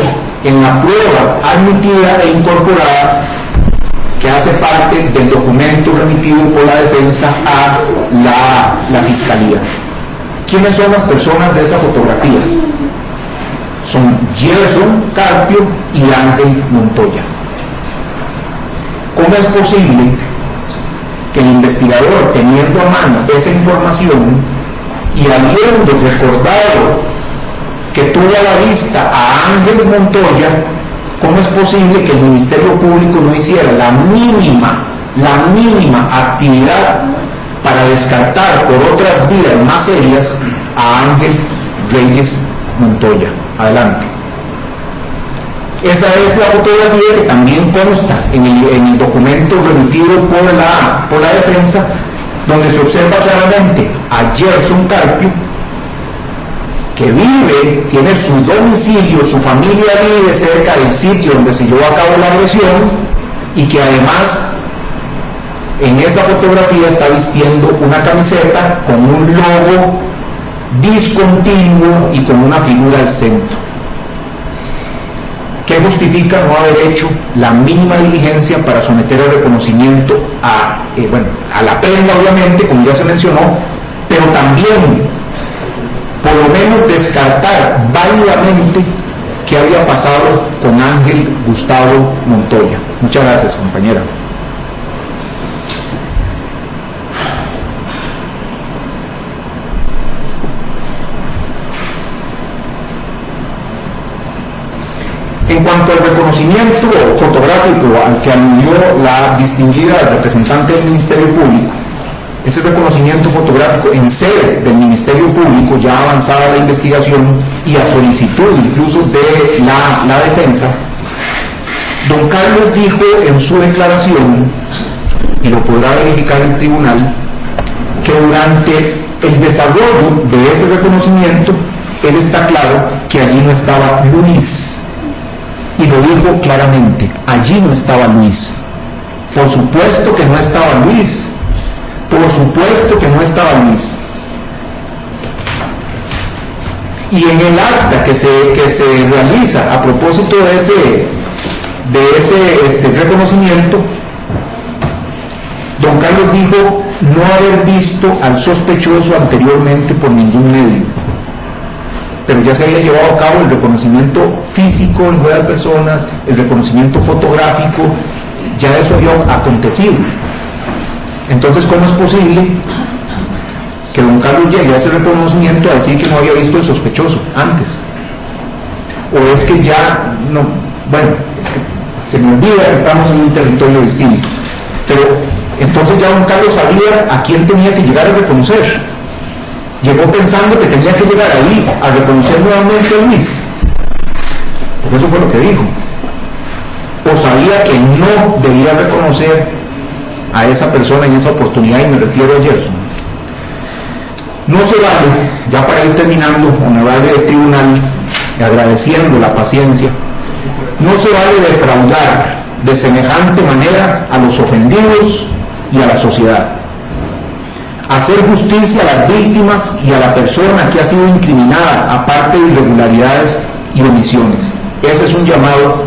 en la prueba admitida e incorporada que hace parte del documento remitido por la defensa a la Fiscalía. ¿Quiénes son las personas de esa fotografía? Son Gerson Carpio y Ángel Montoya. ¿Cómo es posible que el investigador, teniendo a mano esa información y habiendo recordado que tuvo a la vista a Ángel Montoya, cómo es posible que el Ministerio Público no hiciera la mínima actividad para descartar por otras vías más serias a Ángel Reyes Montoya? Adelante. Esa es la fotografía que también consta en el documento remitido por la defensa, donde se observa claramente a Gerson Carpio, que tiene su domicilio, su familia vive cerca del sitio donde se llevó a cabo la agresión, y que además en esa fotografía está vistiendo una camiseta con un logo discontinuo y con una figura al centro. ¿Qué justifica no haber hecho la mínima diligencia para someter el reconocimiento a la prenda, obviamente, como ya se mencionó, pero también, por lo menos, descartar válidamente qué había pasado con Ángel Gustavo Montoya? Muchas gracias, compañera. En cuanto al reconocimiento fotográfico al que aludió la distinguida representante del Ministerio Público, ese reconocimiento fotográfico en sede del Ministerio Público, ya avanzada la investigación y a solicitud incluso de la defensa, don Carlos dijo en su declaración, y lo podrá verificar el tribunal, que durante el desarrollo de ese reconocimiento, él está claro que allí no estaba Luis. Y lo dijo claramente, allí no estaba Luis. Por supuesto que no estaba Luis. Por supuesto que no estaba Luis. Y en el acta que se realiza a propósito de ese reconocimiento, don Carlos dijo no haber visto al sospechoso anteriormente por ningún medio. Pero ya se había llevado a cabo el reconocimiento físico en nuevas personas, el reconocimiento fotográfico, ya eso había acontecido. Entonces, ¿cómo es posible que don Carlos llegue a ese reconocimiento a decir que no había visto el sospechoso antes? ¿O es que ya no? Bueno, es que se me olvida que estamos en un territorio distinto. Pero entonces ya don Carlos sabía a quién tenía que llegar a reconocer. Llegó pensando que tenía que llegar ahí a reconocer nuevamente a Luis, porque eso fue lo que dijo. O sabía que no debía reconocer a esa persona en esa oportunidad, y me refiero a Gerson. No se vale, ya para ir terminando, honorable tribunal, agradeciendo la paciencia, no se vale defraudar de semejante manera a los ofendidos y a la sociedad. Hacer justicia a las víctimas y a la persona que ha sido incriminada, aparte de irregularidades y omisiones. Ese es un llamado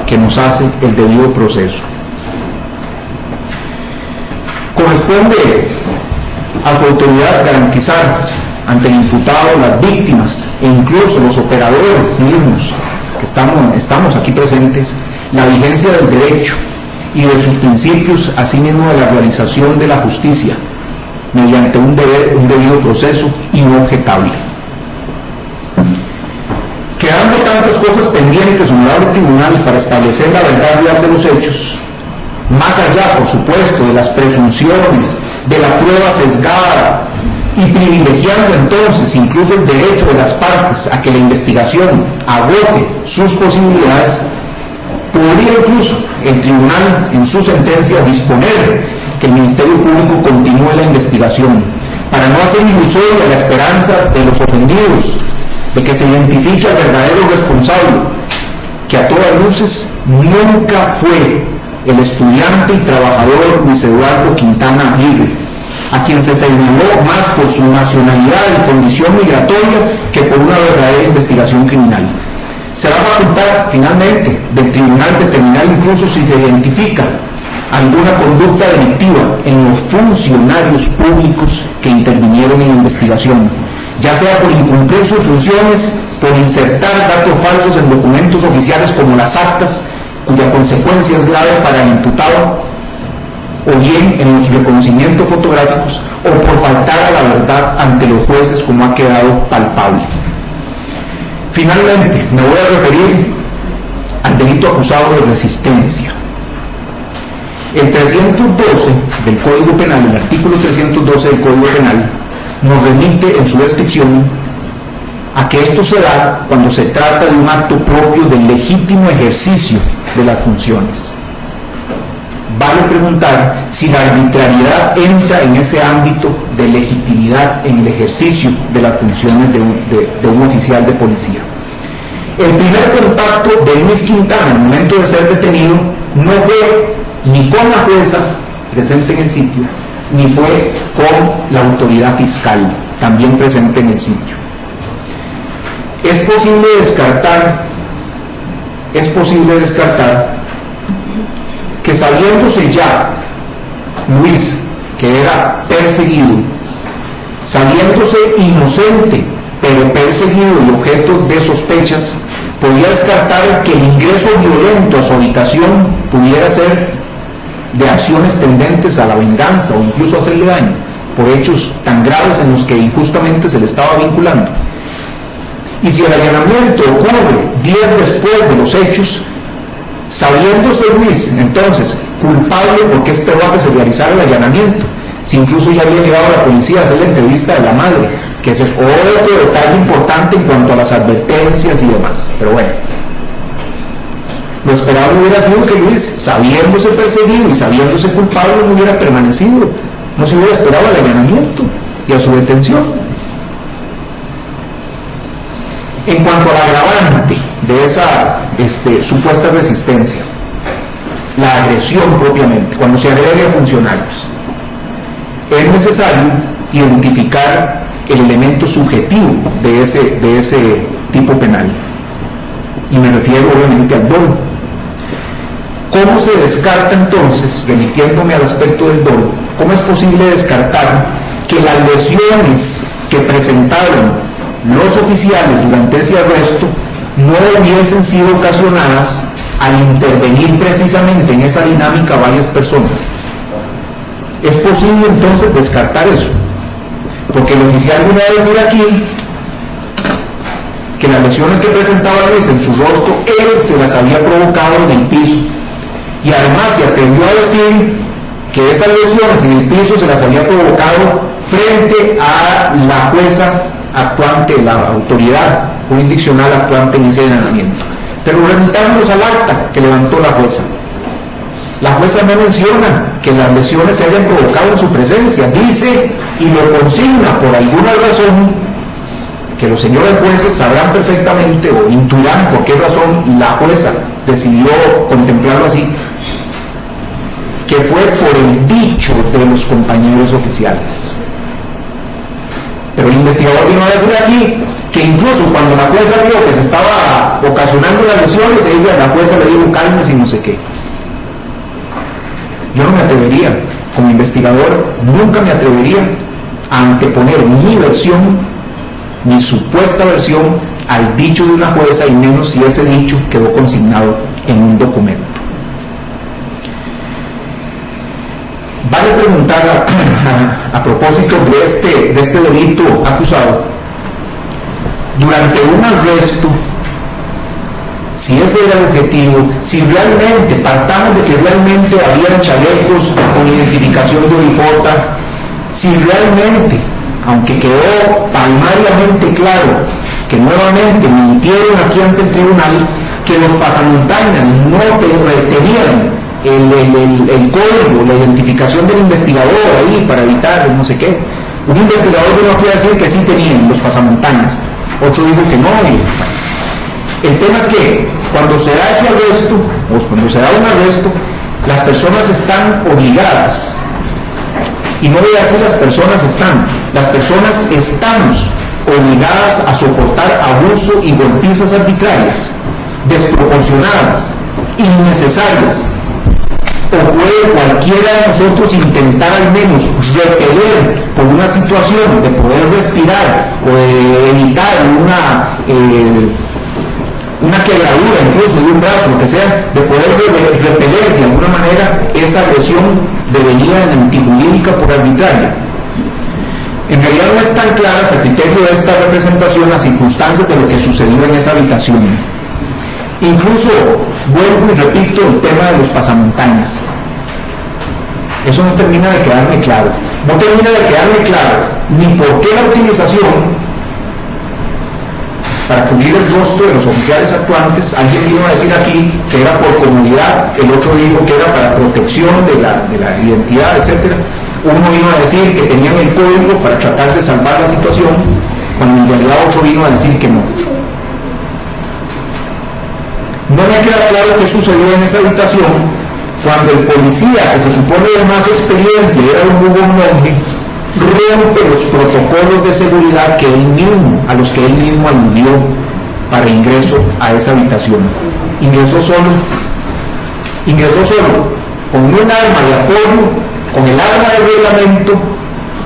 que nos hace el debido proceso. Corresponde a su autoridad garantizar ante el imputado, las víctimas e incluso los operadores mismos que estamos aquí presentes, la vigencia del derecho y de sus principios, asimismo de la realización de la justicia, mediante un debido proceso inobjetable. Quedando tantas cosas pendientes, honorable tribunal, para establecer la verdad real de los hechos, más allá, por supuesto, de las presunciones, de la prueba sesgada, y privilegiando entonces incluso el derecho de las partes a que la investigación agote sus posibilidades, podría incluso el tribunal en su sentencia disponer que el Ministerio Público continúe la investigación, para no hacer ilusoria la esperanza de los ofendidos de que se identifique al verdadero responsable, que a todas luces nunca fue el estudiante y trabajador Luis Eduardo Quintana Aguirre, a quien se señaló más por su nacionalidad y condición migratoria que por una verdadera investigación criminal. Será facultad finalmente del tribunal determinar incluso si se identifica alguna conducta delictiva en los funcionarios públicos que intervinieron en la investigación, ya sea por incumplir sus funciones, por insertar datos falsos en documentos oficiales como las actas, cuya consecuencia es grave para el imputado, o bien en los reconocimientos fotográficos, o por faltar a la verdad ante los jueces, como ha quedado palpable. Finalmente, me voy a referir al delito acusado de resistencia. El 312 del Código Penal, el artículo 312 del Código Penal, nos remite en su descripción a que esto se da cuando se trata de un acto propio del legítimo ejercicio de las funciones. Vale preguntar si la arbitrariedad entra en ese ámbito de legitimidad en el ejercicio de las funciones de un oficial de policía. El primer contacto de Luis Quintana en el momento de ser detenido no fue ni con la jueza presente en el sitio, ni fue con la autoridad fiscal. también presente en el sitio. Es posible descartar que, sabiéndose ya Luis que era perseguido, sabiéndose inocente pero perseguido y objeto de sospechas, podía descartar que el ingreso violento a su habitación pudiera ser de acciones tendentes a la venganza o incluso a hacerle daño por hechos tan graves en los que injustamente se le estaba vinculando. Y si el allanamiento ocurre días después de los hechos, sabiéndose Luis entonces culpable, porque es probable que se realizara el allanamiento, si incluso ya había llegado a la policía a hacer la entrevista de la madre, que ese es otro detalle importante en cuanto a las advertencias y demás. Pero bueno, lo esperable hubiera sido que Luis, sabiéndose perseguido y sabiéndose culpable, no hubiera permanecido, no se hubiera esperado al allanamiento y a su detención. En cuanto al agravante de esa supuesta resistencia, la agresión propiamente, cuando se agrede a funcionarios, es necesario identificar el elemento subjetivo de ese tipo penal, y me refiero obviamente al dolo. ¿Cómo se descarta entonces, remitiéndome al aspecto del dolo, cómo es posible descartar que las lesiones que presentaron los oficiales durante ese arresto no hubiesen sido ocasionadas al intervenir precisamente en esa dinámica varias personas? Es posible entonces descartar eso, porque el oficial vino a decir aquí que las lesiones que presentaba Luis en su rostro, él se las había provocado en el piso, y además se atrevió a decir que esas lesiones en el piso se las había provocado frente a la jueza actuante, la autoridad jurisdiccional actuante en ese allanamiento. Pero remitámonos al acta que levantó la jueza. La jueza no menciona que las lesiones se hayan provocado en su presencia, dice y lo consigna por alguna razón que los señores jueces sabrán perfectamente o intuirán por qué razón la jueza decidió contemplarlo así, que fue por el dicho de los compañeros oficiales. Pero el investigador vino a decir aquí que incluso cuando la jueza vio que se estaba ocasionando las lesiones, la jueza le dijo cálmese y no sé qué. Yo no me atrevería, como investigador, nunca me atrevería a anteponer mi versión, mi supuesta versión, al dicho de una jueza, y menos si ese dicho quedó consignado en un documento. Vale preguntar a propósito de este delito acusado, durante un arresto, si ese era el objetivo, si realmente, partamos de que realmente habían chalecos con identificación de OIJ, si realmente, aunque quedó palmariamente claro que nuevamente mintieron aquí ante el tribunal, que los pasamontañas no tenían el código, la identificación del investigador ahí para evitar no sé qué. Un investigador vino aquí a decir que sí tenían los pasamontañas, otro dijo que no. El tema es que cuando se da ese arresto, o cuando se da un arresto, las personas están obligadas, y no voy a decir las personas estamos obligadas a soportar abuso y golpizas arbitrarias, desproporcionadas, innecesarias. O puede cualquiera de nosotros intentar al menos repeler por una situación de poder respirar o de evitar una quebradura incluso de un brazo, lo que sea, de poder repeler de alguna manera esa agresión devenida en antijurídica por arbitraria. En realidad no están claras a criterio de esta representación las circunstancias de lo que sucedió en esa habitación. Incluso vuelvo y repito el tema de los pasamontañas. Eso no termina de quedarme claro. No termina de quedarme claro ni por qué la utilización para cubrir el rostro de los oficiales actuantes. Alguien vino a decir aquí que era por comodidad, el otro dijo que era para protección de la identidad, etc. Uno vino a decir que tenían el código para tratar de salvar la situación, cuando en realidad otro vino a decir que no. No me queda claro qué sucedió en esa habitación cuando el policía, que se supone de más experiencia, era un Hugo Monge, rompe los protocolos de seguridad a los que él mismo aludió para ingreso a esa habitación. Ingresó solo, con un arma de apoyo, con el arma de reglamento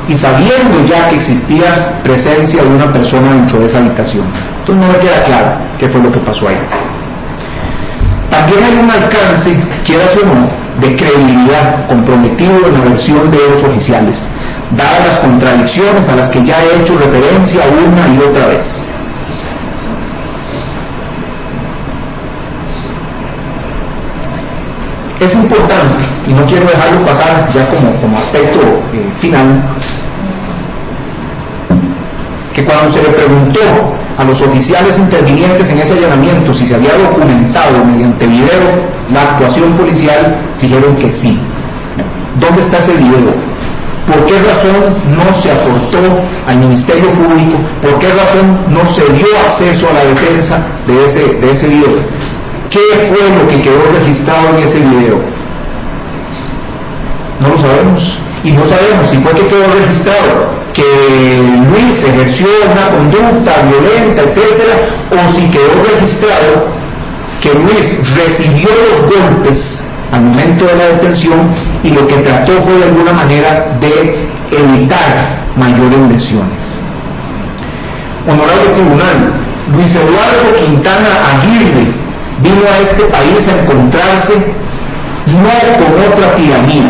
y sabiendo ya que existía presencia de una persona dentro de esa habitación. Entonces no me queda claro qué fue lo que pasó ahí. También hay un alcance, quieras o no, de credibilidad comprometido en la versión de los oficiales, dadas las contradicciones a las que ya he hecho referencia una y otra vez. Es importante, y no quiero dejarlo pasar ya como aspecto final, que cuando se le preguntó a los oficiales intervinientes en ese allanamiento si se había documentado mediante video la actuación policial, dijeron que sí. ¿Dónde está ese video? ¿Por qué razón no se aportó al Ministerio Público? ¿Por qué razón no se dio acceso a la defensa de ese video? ¿Qué fue lo que quedó registrado en ese video? No lo sabemos. Y no sabemos si fue que quedó registrado que Luis ejerció una conducta violenta, etcétera, o si quedó registrado que Luis recibió los golpes al momento de la detención y lo que trató fue de alguna manera de evitar mayores lesiones. Honorable Tribunal, Luis Eduardo Quintana Aguirre vino a este país a encontrarse no con otra tiranía,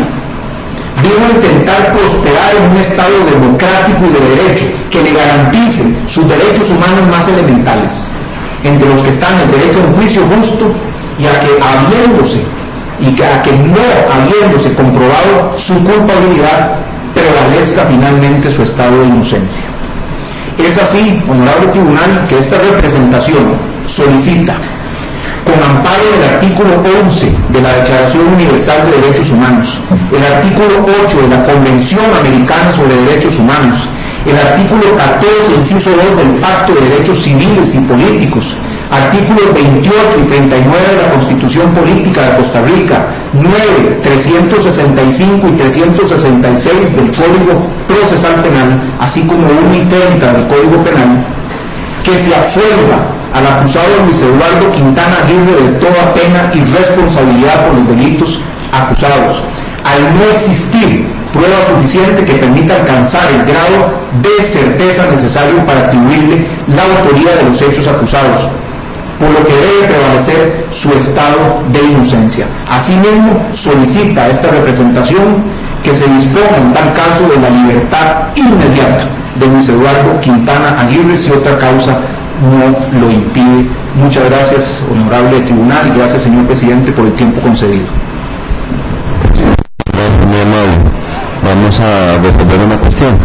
vino a intentar prosperar en un Estado democrático y de derecho que le garantice sus derechos humanos más elementales, entre los que están el derecho a un juicio justo y a que no habiéndose comprobado su culpabilidad, prevalezca finalmente su estado de inocencia. Es así, honorable Tribunal, que esta representación solicita, con amparo del artículo 11 de la Declaración Universal de Derechos Humanos, el artículo 8 de la Convención Americana sobre Derechos Humanos, el artículo 14, inciso 2 del Pacto de Derechos Civiles y Políticos, artículos 28 y 39 de la Constitución Política de Costa Rica, 9, 365 y 366 del Código Procesal Penal, así como 1 y 30 del Código Penal, que se absuelva al acusado Luis Eduardo Quintana Aguirre de toda pena y responsabilidad por los delitos acusados, al no existir prueba suficiente que permita alcanzar el grado de certeza necesario para atribuirle la autoría de los hechos acusados, por lo que debe prevalecer su estado de inocencia. Asimismo, solicita esta representación que se disponga en tal caso de la libertad inmediata de Luis Eduardo Quintana Aguirre si otra causa no lo impide. Muchas gracias, honorable Tribunal, y gracias, señor Presidente, por el tiempo concedido. Gracias, muy amable. Vamos a resolver una cuestión.